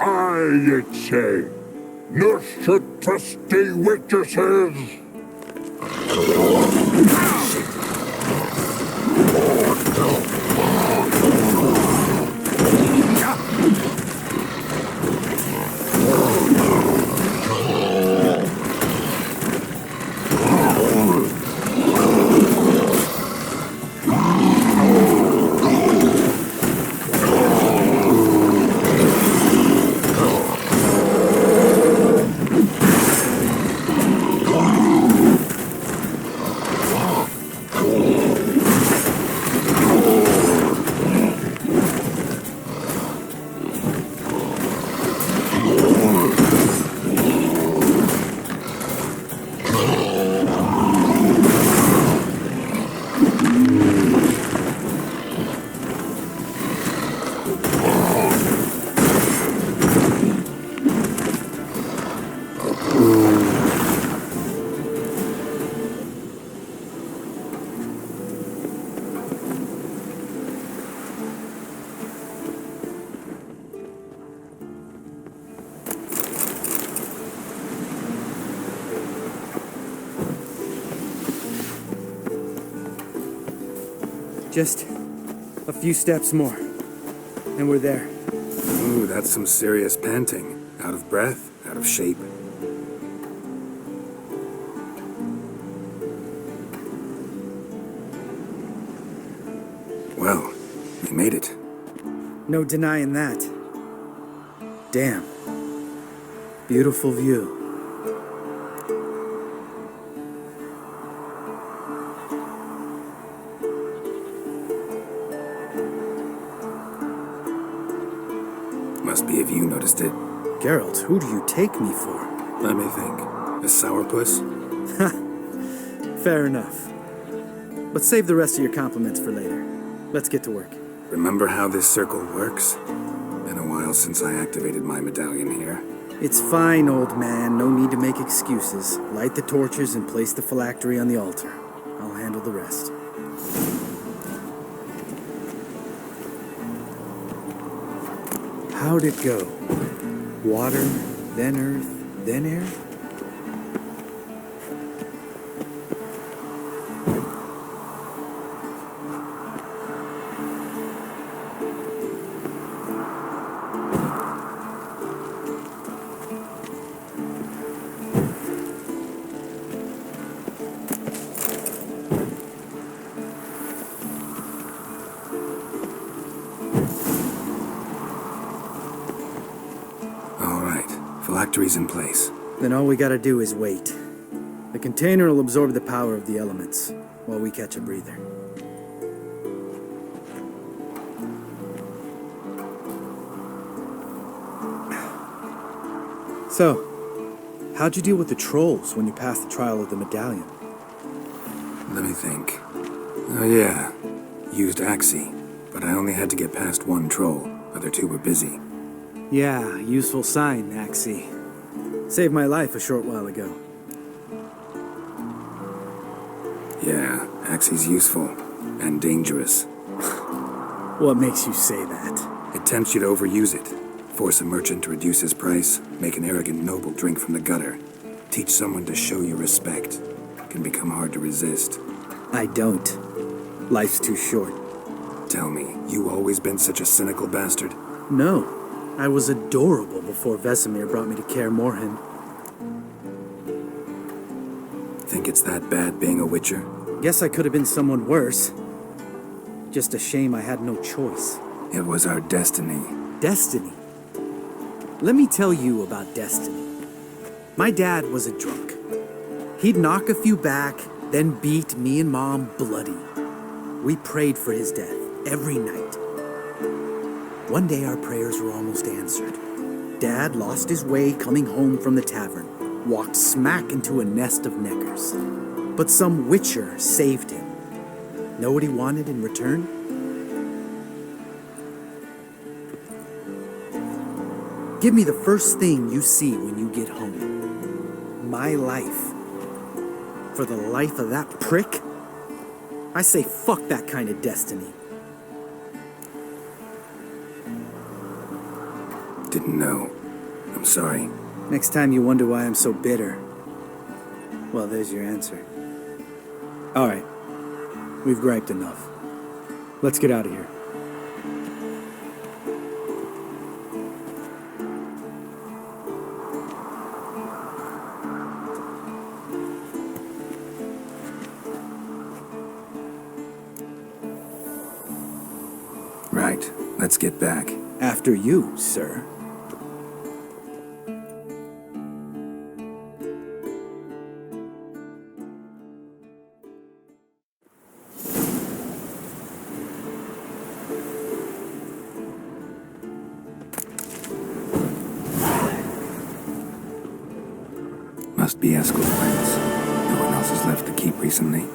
I say, no should trusty witches. Just a few steps more, and we're there. Ooh, that's some serious panting. Out of breath, out of shape. Well, we made it. No denying that. Damn. Beautiful view. Must be if you noticed it. Geralt, who do you take me for? Let me think. A sourpuss? Fair enough. But save the rest of your compliments for later. Let's get to work. Remember how this circle works? Been a while since I activated my medallion here. It's fine, old man. No need to make excuses. Light the torches and place the phylactery on the altar. I'll handle the rest. How'd it go? Water, then earth, then air? phylactery's in place. Then all we gotta do is wait. The container will absorb the power of the elements, while we catch a breather. So, how'd you deal with the trolls when you passed the trial of the medallion? Let me think. Oh yeah, used Axii, but I only had to get past one troll. Other two were busy. Yeah, useful sign, Axii. Saved my life a short while ago. Yeah, Axii's useful. And dangerous. What makes you say that? It tempts you to overuse it. Force a merchant to reduce his price, make an arrogant noble drink from the gutter. Teach someone to show you respect. It can become hard to resist. I don't. Life's too short. Tell me, you always been such a cynical bastard? No. I was adorable before Vesemir brought me to Kaer Morhen. Think it's that bad being a Witcher? Guess I could have been someone worse. Just a shame I had no choice. It was our destiny. Destiny? Let me tell you about destiny. My dad was a drunk. He'd knock a few back, then beat me and Mom bloody. We prayed for his death every night. One day our prayers were almost answered. Dad lost his way coming home from the tavern, walked smack into a nest of neckers. But some Witcher saved him. Know what he wanted in return? Give me the first thing you see when you get home. My life. For the life of that prick? I say fuck that kind of destiny. Didn't know. I'm sorry. Next time you wonder why I'm so bitter, well, there's your answer. All right. We've griped enough. Let's get out of here. Right. Let's get back. After you, sir. Must be Eskel's friends. No one else has left the keep recently.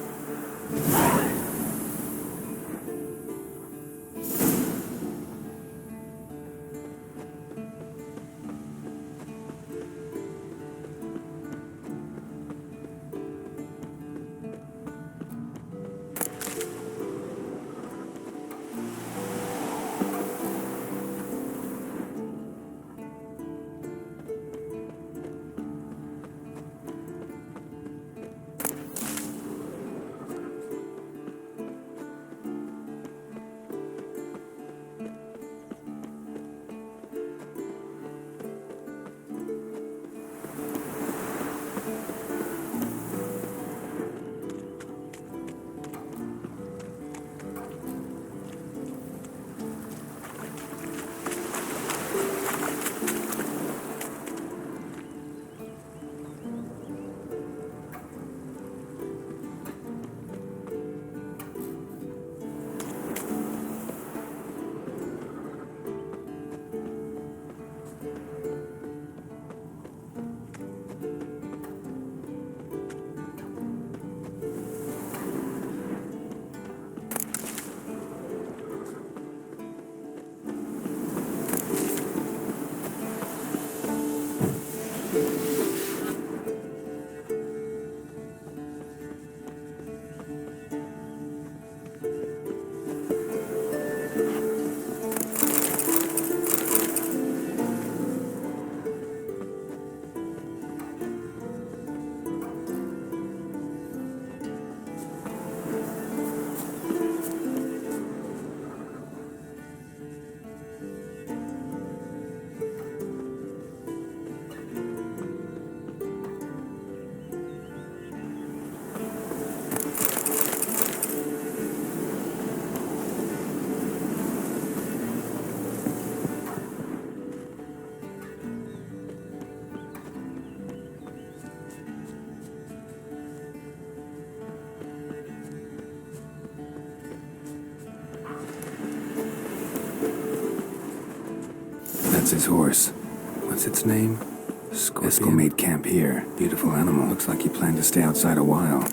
That's his horse. What's its name? Scorpion. Eskel made camp here. Beautiful animal. Looks like he planned to stay outside a while.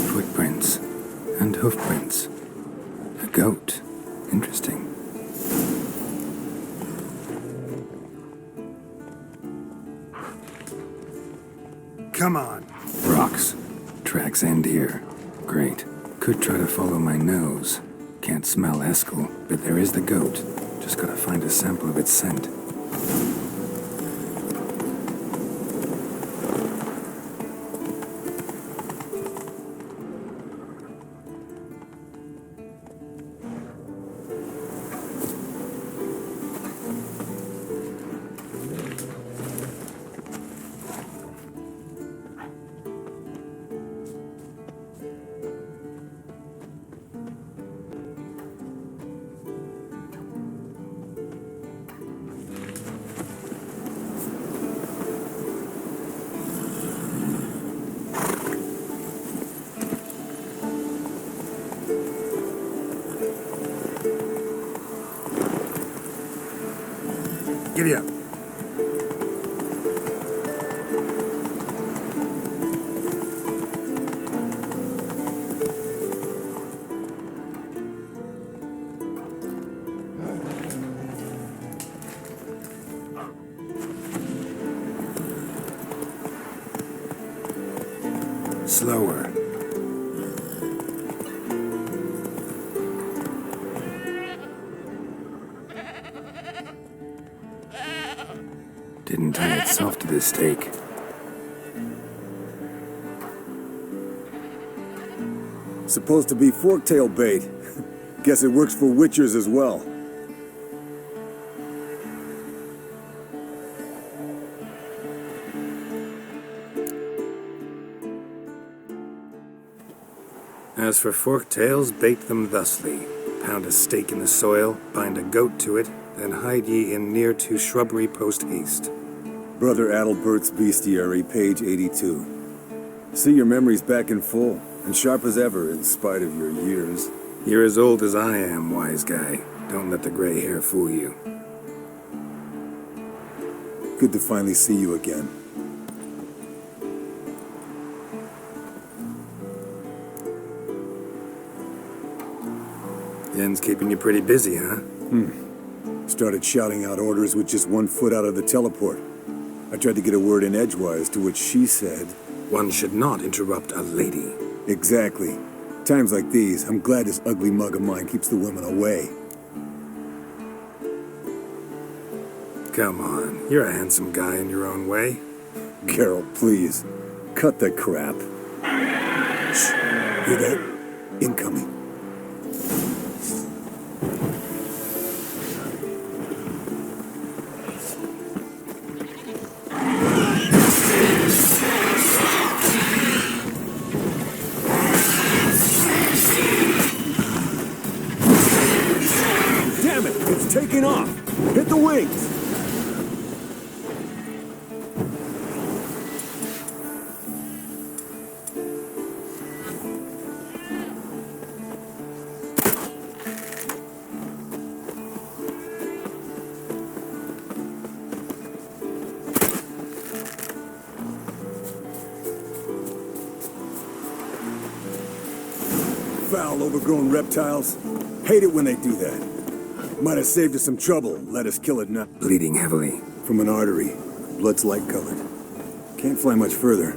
Footprints and hoofprints. A goat. Interesting. Come on. Rocks. Tracks end here. Great. Could try to follow my nose. Can't smell Eskel, but there is the goat. Just gotta find a sample of its scent. Giddy up. Slower. Didn't tie itself to this stake. Supposed to be forktail bait. Guess it works for witchers as well. As for forktails, bait them thusly. Pound a stake in the soil, bind a goat to it, then hide ye in near to shrubbery post haste. Brother Adalbert's Bestiary, page 82. See your memories back in full, and sharp as ever in spite of your years. You're as old as I am, wise guy. Don't let the gray hair fool you. Good to finally see you again. Yen's keeping you pretty busy, huh? Started shouting out orders with just 1 foot out of the teleport. I tried to get a word in edgewise, to which she said... One should not interrupt a lady. Exactly. Times like these, I'm glad this ugly mug of mine keeps the women away. Come on, you're a handsome guy in your own way. Carol, please. Cut the crap. Shh. Hear that? Incoming. Damn it! It's taking off! Hit the wings! Foul, overgrown reptiles. Hate it when they do that. Might have saved us some trouble, let us kill it now. Bleeding heavily. From an artery. Blood's light-colored. Can't fly much further.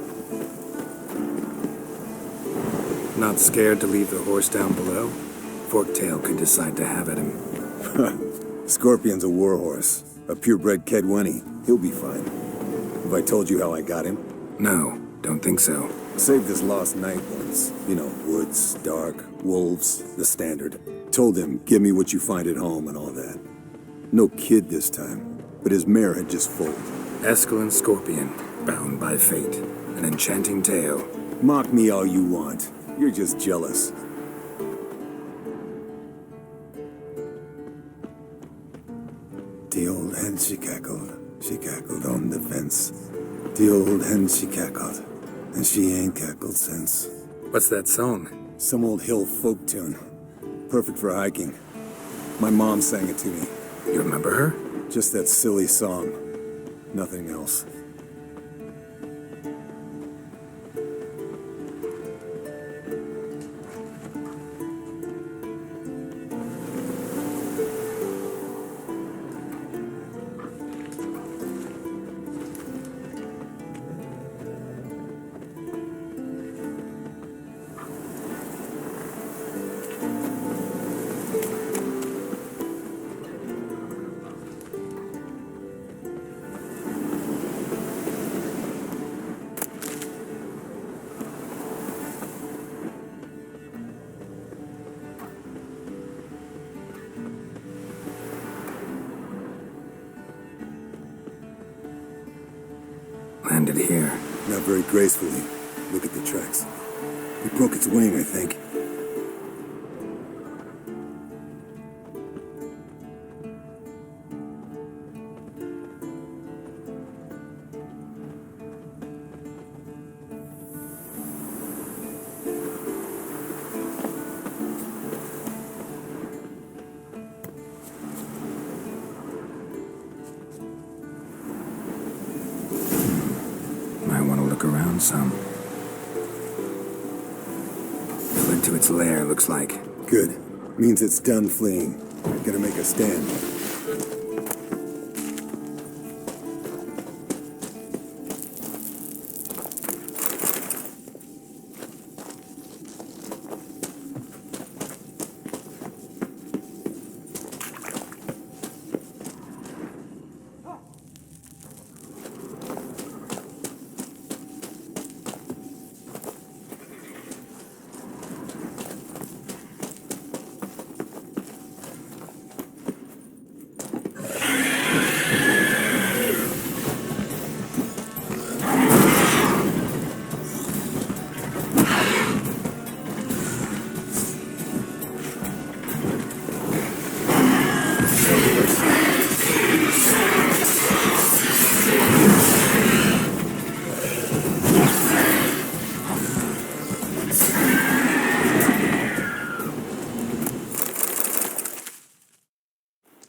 Not scared to leave the horse down below? Forktail could decide to have at him. Scorpion's a warhorse. A purebred Kedwenny. He'll be fine. Have I told you how I got him? No, don't think so. Saved his lost night once. You know, woods, dark, wolves, the standard. Told him, give me what you find at home and all that. No kid this time, but his mare had just foaled. Eskel and Scorpion, bound by fate. An enchanting tale. Mock me all you want. You're just jealous. The old hen, she cackled on the fence. The old hen, she cackled, and she ain't cackled since. What's that song? Some old hill folk tune. Perfect for hiking. My mom sang it to me. You remember her? Just that silly song. Nothing else. Landed here. Not very gracefully. Look at the tracks. It broke its wing, I think. Might want to look around some. Fled to its lair, looks like. Good. Means it's done fleeing. Gonna make a stand.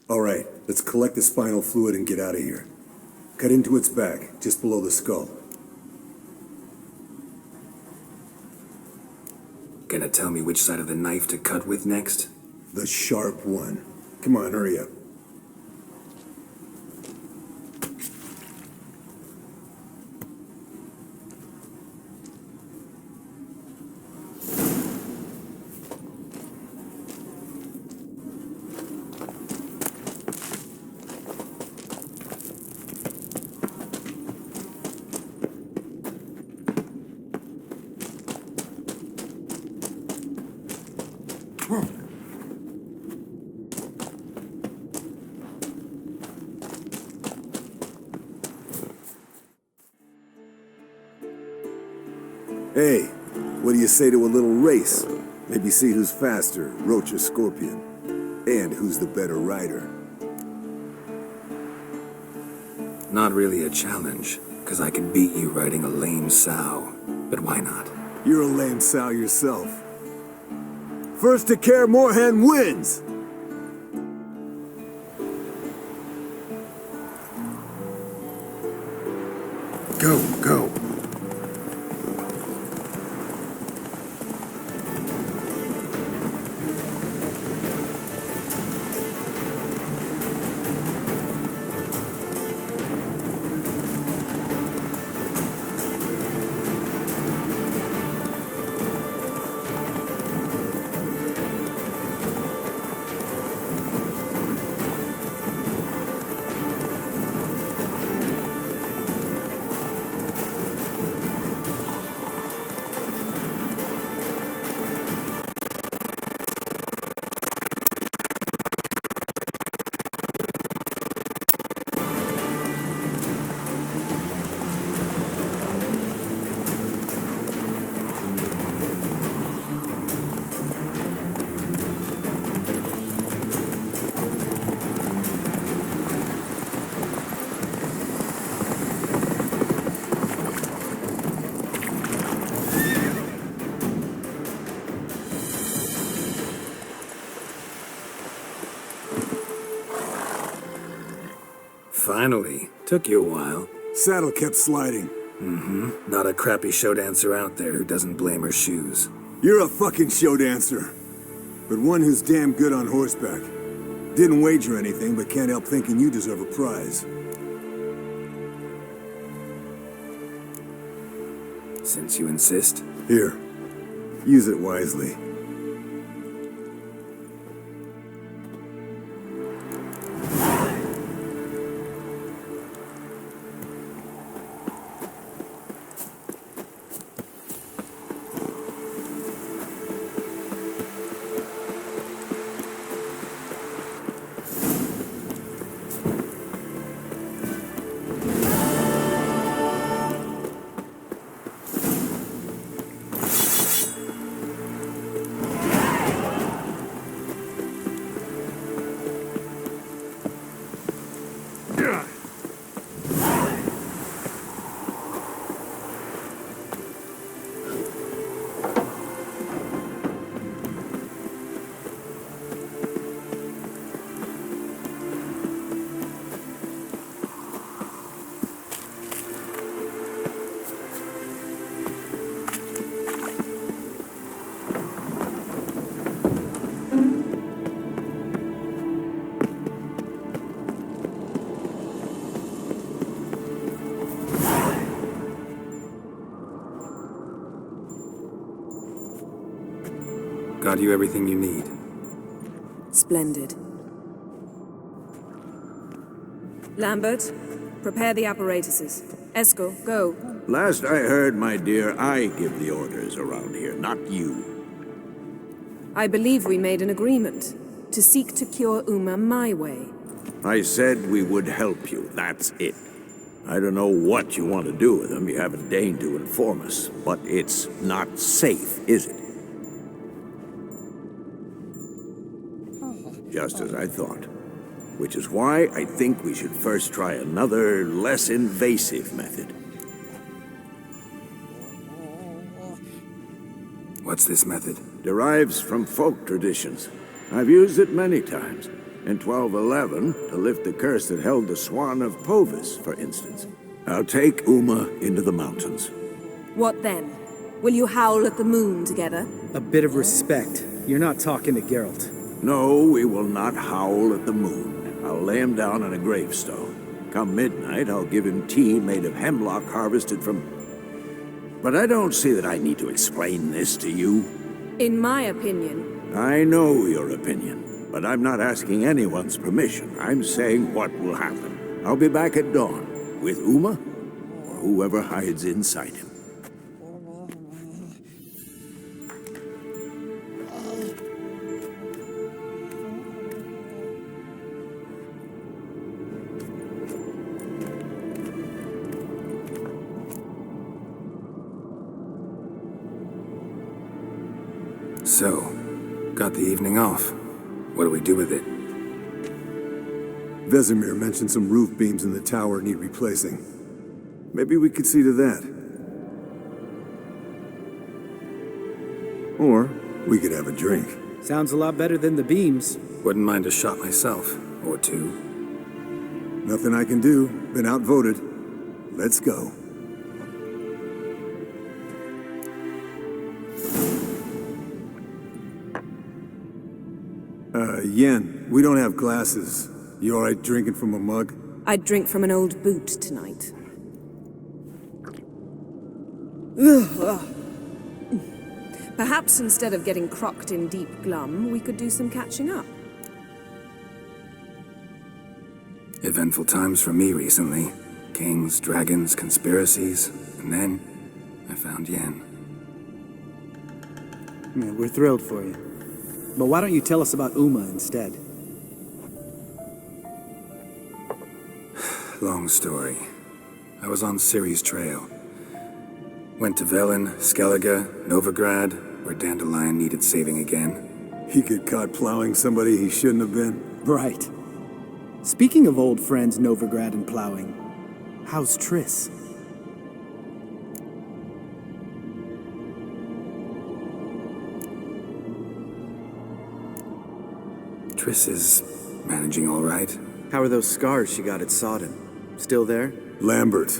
All right, let's collect the spinal fluid and get out of here. Cut into its back, just below the skull. Gonna tell me which side of the knife to cut with next? The sharp one. Come on, hurry up. Hey, what do you say to a little race? Maybe see who's faster, Roach or Scorpion. And who's the better rider. Not really a challenge, because I could beat you riding a lame sow. But why not? You're a lame sow yourself. First to Kaer Morhen wins! Go. finally. Took you a while. Saddle kept sliding. Not a crappy show dancer out there who doesn't blame her shoes. You're a fucking show dancer. But one who's damn good on horseback. Didn't wager anything, but can't help thinking you deserve a prize. Since you insist. Here. Use it wisely. Got you everything you need. Splendid. Lambert, prepare the apparatuses. Eskel, go. Last I heard, my dear, I give the orders around here, not you. I believe we made an agreement to seek to cure Uma my way. I said we would help you, that's it. I don't know what you want to do with them, you haven't deigned to inform us, but it's not safe, is it? Just as I thought. Which is why I think we should first try another, less invasive method. What's this method? Derives from folk traditions. I've used it many times. In 1211, to lift the curse that held the Swan of Povis, for instance. I'll take Uma into the mountains. What then? Will you howl at the moon together? A bit of respect. You're not talking to Geralt. No, we will not howl at the moon. I'll lay him down on a gravestone. Come midnight, I'll give him tea made of hemlock harvested from... But I don't see that I need to explain this to you. In my opinion. I know your opinion, but I'm not asking anyone's permission. I'm saying what will happen. I'll be back at dawn, with Uma, or whoever hides inside him. So, got the evening off. What do we do with it? Vesemir mentioned some roof beams in the tower need replacing. Maybe we could see to that. Or we could have a drink. Sounds a lot better than the beams. Wouldn't mind a shot myself, or two. Nothing I can do. Been outvoted. Let's go. Yen, we don't have glasses. You alright drinking from a mug? I'd drink from an old boot tonight. Perhaps instead of getting crocked in deep glum, we could do some catching up. Eventful times for me recently. Kings, dragons, conspiracies, and then I found Yen. Yeah, we're thrilled for you. But why don't you tell us about Uma instead? Long story. I was on Ciri's trail. Went to Velen, Skellige, Novigrad, where Dandelion needed saving again. He get caught plowing somebody he shouldn't have been. Right. Speaking of old friends Novigrad and plowing, how's Triss? Triss is managing all right. How are those scars she got at Sodom? Still there? Lambert,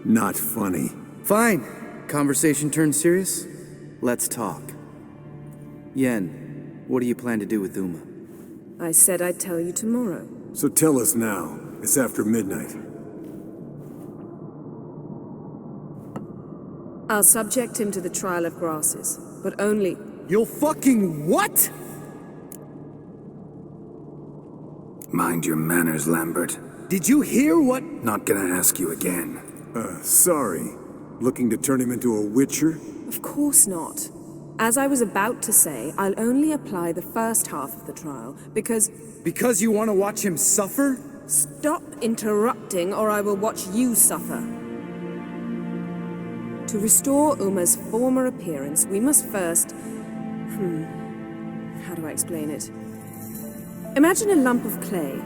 not funny. Fine. Conversation turned serious? Let's talk. Yen, what do you plan to do with Uma? I said I'd tell you tomorrow. So tell us now. It's after midnight. I'll subject him to the trial of grasses, but only... You'll fucking what? Mind your manners, Lambert. Did you hear what? Not gonna ask you again. Sorry. Looking to turn him into a witcher? Of course not. As I was about to say, I'll only apply the first half of the trial, because... Because you want to watch him suffer? Stop interrupting, or I will watch you suffer. To restore Uma's former appearance, we must first... How do I explain it? Imagine a lump of clay.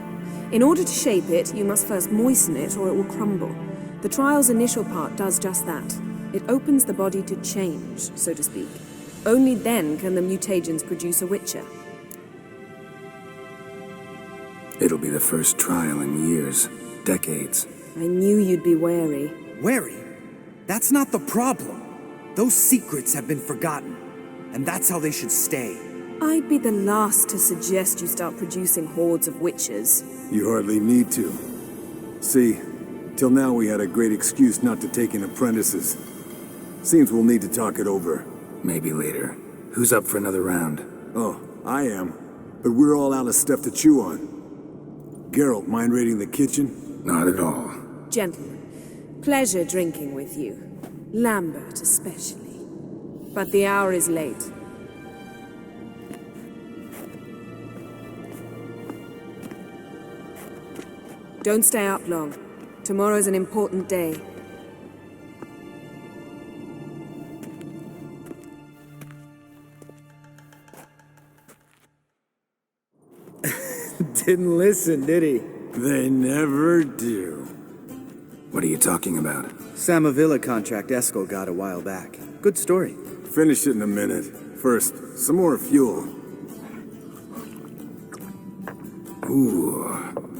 In order to shape it, you must first moisten it, or it will crumble. The trial's initial part does just that. It opens the body to change, so to speak. Only then can the mutagens produce a witcher. It'll be the first trial in years, decades. I knew you'd be wary. Wary? That's not the problem. Those secrets have been forgotten, and that's how they should stay. I'd be the last to suggest you start producing hordes of witches. You hardly need to. See, till now we had a great excuse not to take in apprentices. Seems we'll need to talk it over. Maybe later. Who's up for another round? Oh, I am. But we're all out of stuff to chew on. Geralt, mind raiding the kitchen? Not at all. Gentlemen, pleasure drinking with you. Lambert especially. But the hour is late. Don't stay up long. Tomorrow's an important day. Didn't listen, did he? They never do. What are you talking about? Samavilla contract Eskel got a while back. Good story. Finish it in a minute. First, some more fuel. Ooh,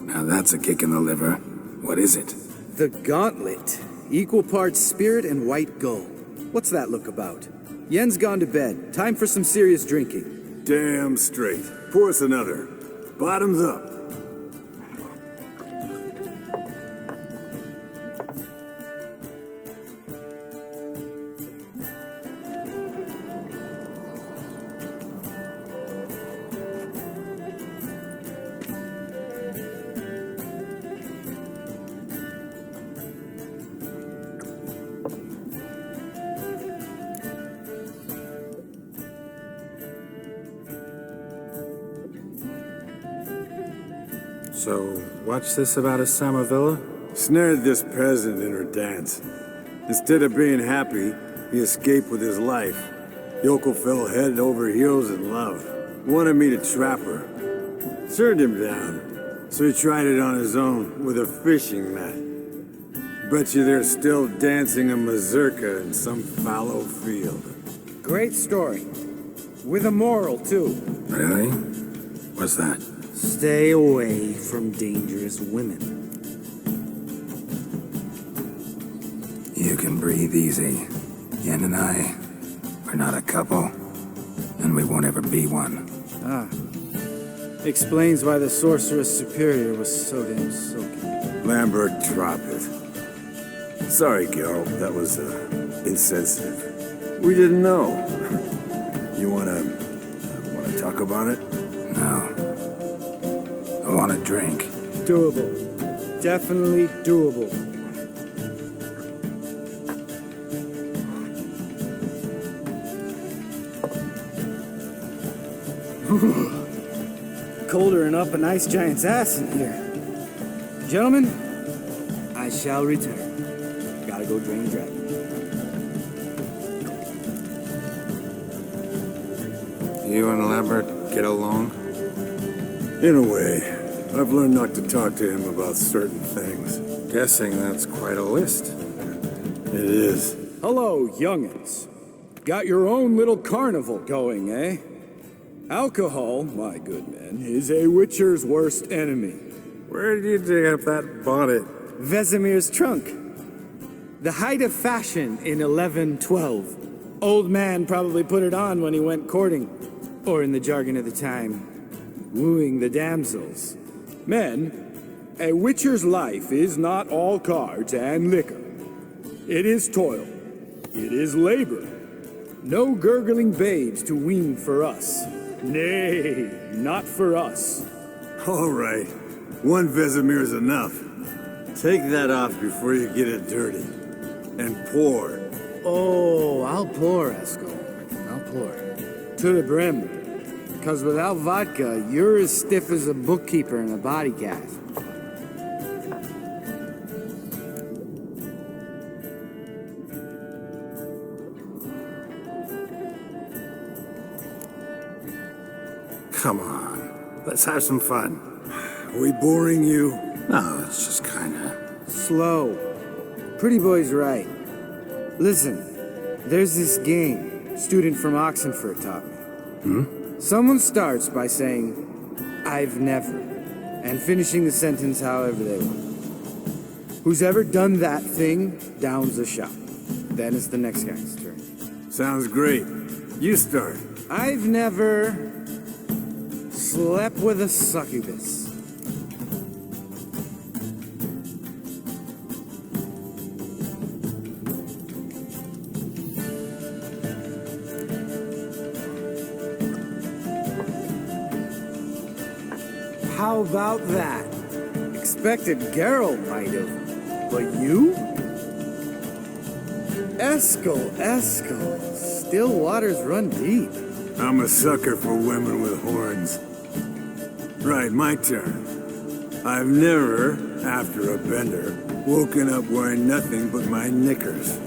now that's a kick in the liver. What is it? The Gauntlet. Equal parts spirit and white gold. What's that look about? Yen's gone to bed. Time for some serious drinking. Damn straight. Pour us another. Bottoms up. So, what's this about a Samavilla? Snared this peasant in her dance. Instead of being happy, he escaped with his life. Yokel fell head over heels in love. Wanted me to trap her. Turned him down, so he tried it on his own with a fishing net. Bet you they're still dancing a mazurka in some fallow field. Great story. With a moral, too. Really? What's that? Stay away from dangerous women. You can breathe easy. Yen and I, we're not a couple, and we won't ever be one. Ah. Explains why the Sorceress Superior was so damn silky. Lambert, drop it. Sorry, Geralt, that was, insensitive. We didn't know. You wanna talk about it? No. I want a drink. Doable. Definitely doable. Colder than up a nice giant's ass in here. Gentlemen, I shall return. Gotta go drain the dragon. You and Lambert get along? In a way. I've learned not to talk to him about certain things. Guessing that's quite a list. It is. Hello, young'uns. Got your own little carnival going, eh? Alcohol, my good men, is a witcher's worst enemy. Where did you dig up that bonnet? Vesemir's trunk. The height of fashion in 1112. Old man probably put it on when he went courting, or in the jargon of the time, wooing the damsels. Men, a witcher's life is not all cards and liquor. It is toil. It is labor. No gurgling babes to wean for us. Nay, not for us. All right. One Vesemir's enough. Take that off before you get it dirty. And pour. Oh, I'll pour, Eskel. I'll pour. To the brim. Because without vodka, you're as stiff as a bookkeeper in a body cast. Come on. Let's have some fun. Are we boring you? No, it's just kinda... Slow. Pretty boy's right. Listen, there's this game student from Oxenford taught me. Someone starts by saying, "I've never," and finishing the sentence however they want. Who's ever done that thing downs the shot. Then it's the next guy's turn. Sounds great. You start. I've never slept with a succubus. How about that? Expected Geralt might have, but you? Eskel. Still waters run deep. I'm a sucker for women with horns. Right, my turn. I've never, after a bender, woken up wearing nothing but my knickers.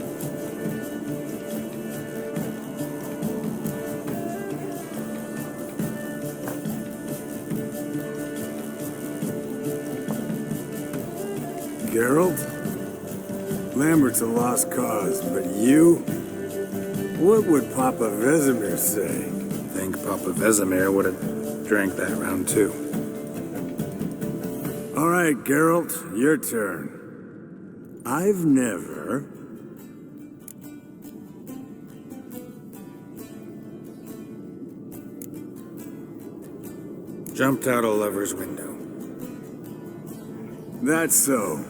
Geralt? Lambert's a lost cause, but you? What would Papa Vesemir say? Think Papa Vesemir would have drank that round too. All right, Geralt, your turn. I've never... Jumped out a lover's window. That's so.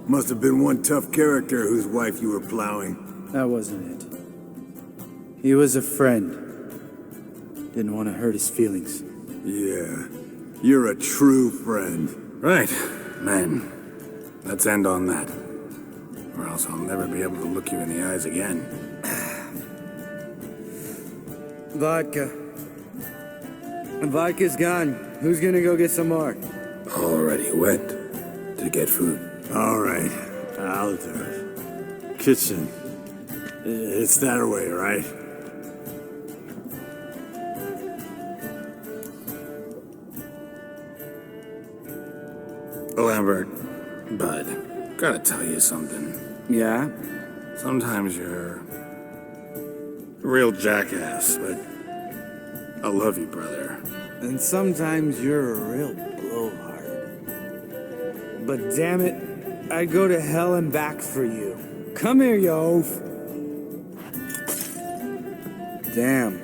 Must have been one tough character whose wife you were plowing. That wasn't it. He was a friend. Didn't want to hurt his feelings. Yeah, you're a true friend. Right, men. Let's end on that. Or else I'll never be able to look you in the eyes again. Vodka. Vodka's gone. Who's gonna go get some more? Already went to get food. All right, I'll do it. Kitchen. It's that way, right? Lambert, Bud, gotta tell you something. Yeah? Sometimes you're a real jackass, but I love you, brother. And sometimes you're a real blowhard. But damn it, I'd go to hell and back for you. Come here, you oaf. Damn.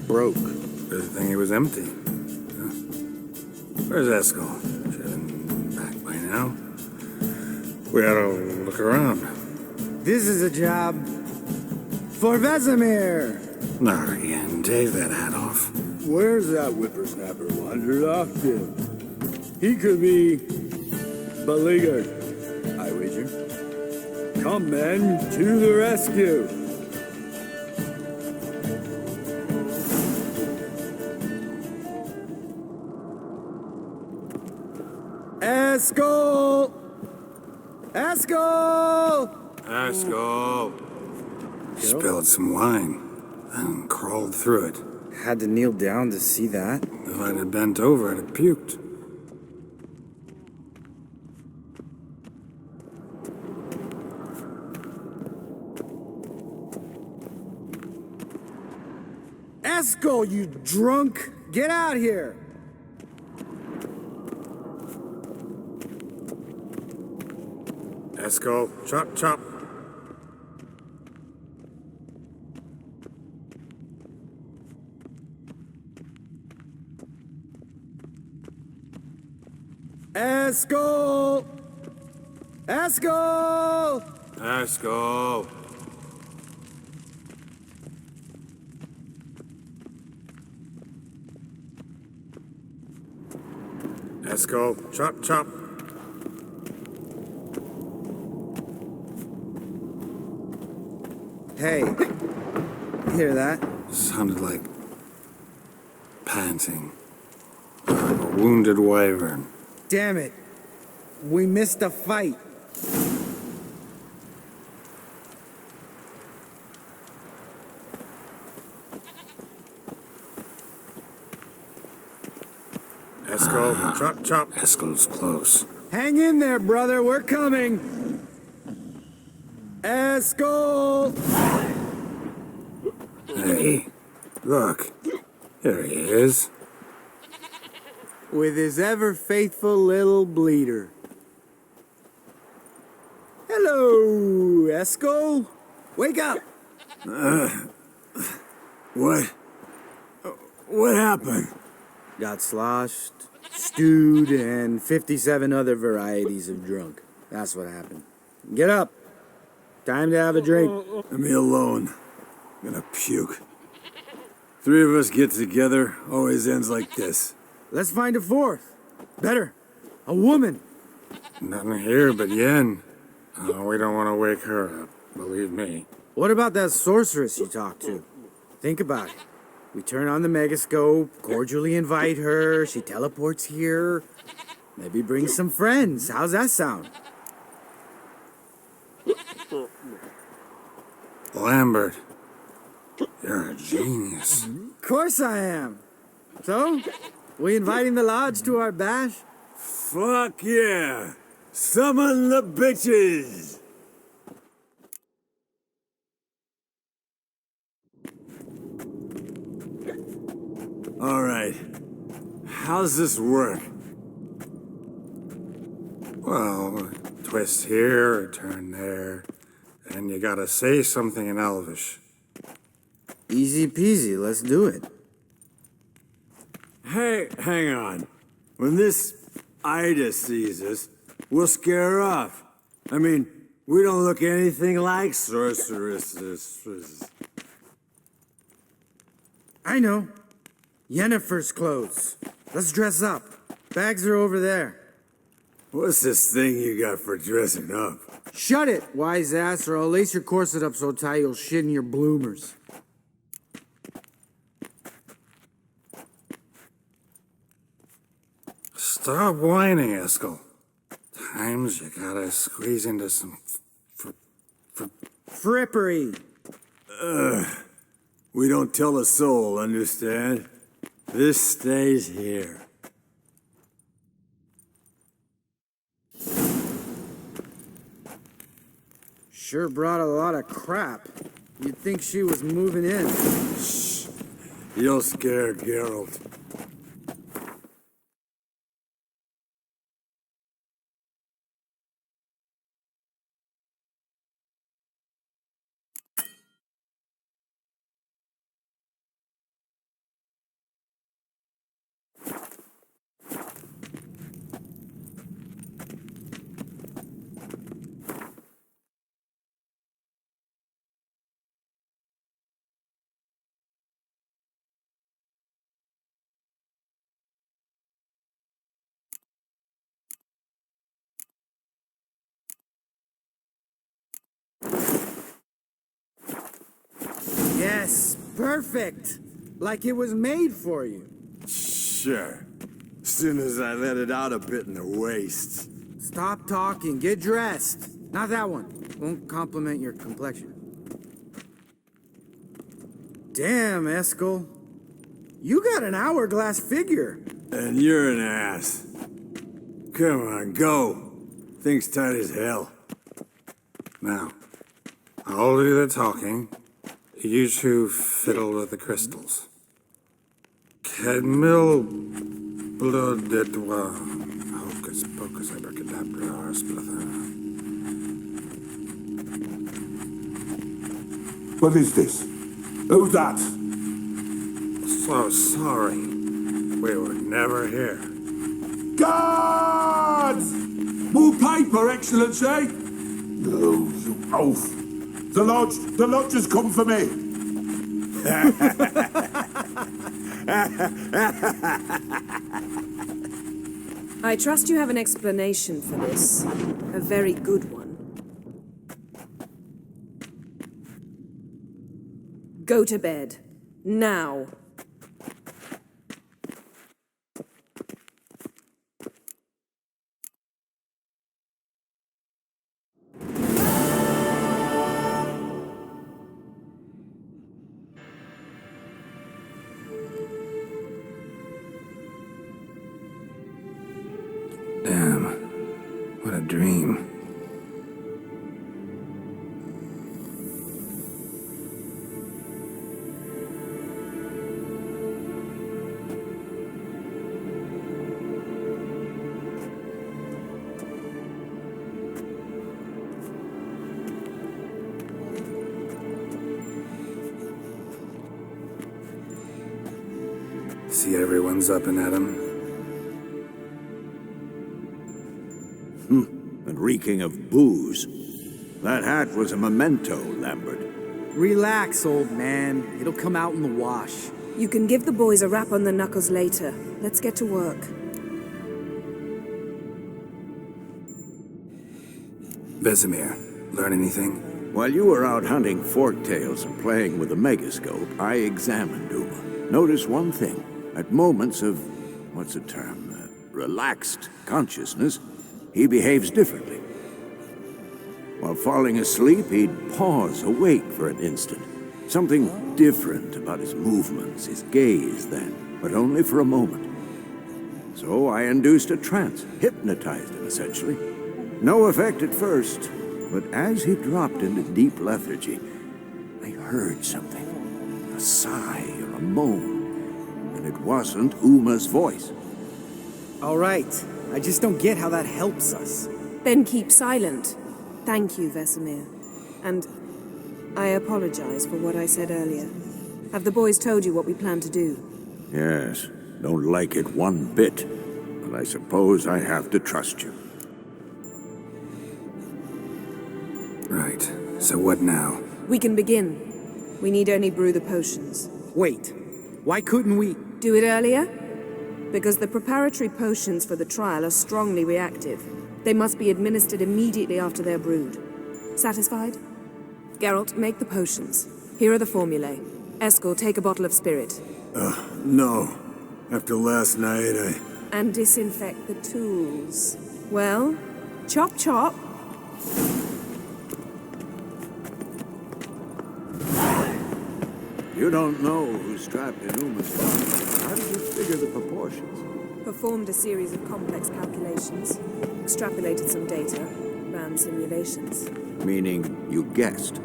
Broke. Good thing it was empty. Where's Eskel? Should have been back by now. We ought to look around. This is a job for Vesemir. Not again. Take that hat off. Where's that whippersnapper wandered off to? He could be beleaguered, I wager. Come, men, to the rescue! Eskel! Eskel! Eskel! Spilled some wine and crawled through it. Had to kneel down to see that. If I'd have bent over, I'd have puked. Eskel, you drunk! Get out here! Esco, chop, chop. Esco! Esco! Esco. Esco, chop, chop. Hey, hear that? Sounded like panting. Like a wounded wyvern. Damn it. We missed a fight. Esco, chop, chop. Esco's close. Hang in there, brother. We're coming. Esco! Hey, look. Here he is. With his ever faithful little bleeder. Hello, Esco. Wake up. What? What happened? Got sloshed, stewed, and 57 other varieties of drunk. That's what happened. Get up. Time to have a drink. Let me alone. I'm gonna puke. Three of us get together, always ends like this. Let's find a fourth. Better. A woman. Nothing here but Yen. We don't want to wake her up, believe me. What about that sorceress you talked to? Think about it. We turn on the megascope, cordially invite her, she teleports here. Maybe bring some friends. How's that sound? Lambert, you're a genius. Of course I am. So, we inviting the lodge to our bash? Fuck yeah! Summon the bitches! Alright. How's this work? Well, twist here, turn there, and you gotta say something in Elvish. Easy peasy, let's do it. Hey, hang on. When this Ida sees us, we'll scare her off. I mean, we don't look anything like sorceresses. I know. Yennefer's clothes. Let's dress up. Bags are over there. What's this thing you got for dressing up? Shut it, wise ass, or I'll lace your corset up so tight you'll shit in your bloomers. Stop whining, Eskel. Times you gotta squeeze into some frippery. We don't tell a soul, understand? This stays here. Sure brought a lot of crap. You'd think she was moving in. Shh. You'll scare Geralt. Yes, perfect. Like it was made for you. Sure. As soon as I let it out a bit in the waist. Stop talking, get dressed. Not that one. Won't compliment your complexion. Damn, Eskel. You got an hourglass figure. And you're an ass. Come on, go. Thing's tight as hell. Now, I'll do the talking. You two fiddle with the crystals. Cadmil blood de doigt. Hocus pocus abracadabra splather. What is this? Who's that? So sorry. We were never here. Guards! More paper, Excellency! No, you oaf! The lodge has come for me! I trust you have an explanation for this. A very good one. Go to bed. Now. Damn. What a dream. See everyone's up and at 'em. And reeking of booze. That hat was a memento, Lambert. Relax, old man. It'll come out in the wash. You can give the boys a rap on the knuckles later. Let's get to work. Vesemir, learn anything? While you were out hunting forktails and playing with the megascope, I examined Uma. Notice one thing. At moments of, what's the term, relaxed consciousness, he behaves differently. While falling asleep, he'd pause awake for an instant. Something different about his movements, his gaze then, but only for a moment. So I induced a trance, hypnotized him essentially. No effect at first, but as he dropped into deep lethargy, I heard something, a sigh or a moan, and it wasn't Uma's voice. All right. I just don't get how that helps us. Then keep silent. Thank you, Vesemir. And I apologize for what I said earlier. Have the boys told you what we plan to do? Yes, don't like it one bit, but I suppose I have to trust you. Right. So what now? We can begin. We need only brew the potions. Wait. Why couldn't we... Do it earlier? Because the preparatory potions for the trial are strongly reactive. They must be administered immediately after they're brewed. Satisfied? Geralt, make the potions. Here are the formulae. Eskel, take a bottle of spirit. No. After last night, And disinfect the tools. Well, chop chop. You don't know who's trapped in Uma's body. How did you figure the proportions? Performed a series of complex calculations. Extrapolated some data. Ran simulations. Meaning you guessed.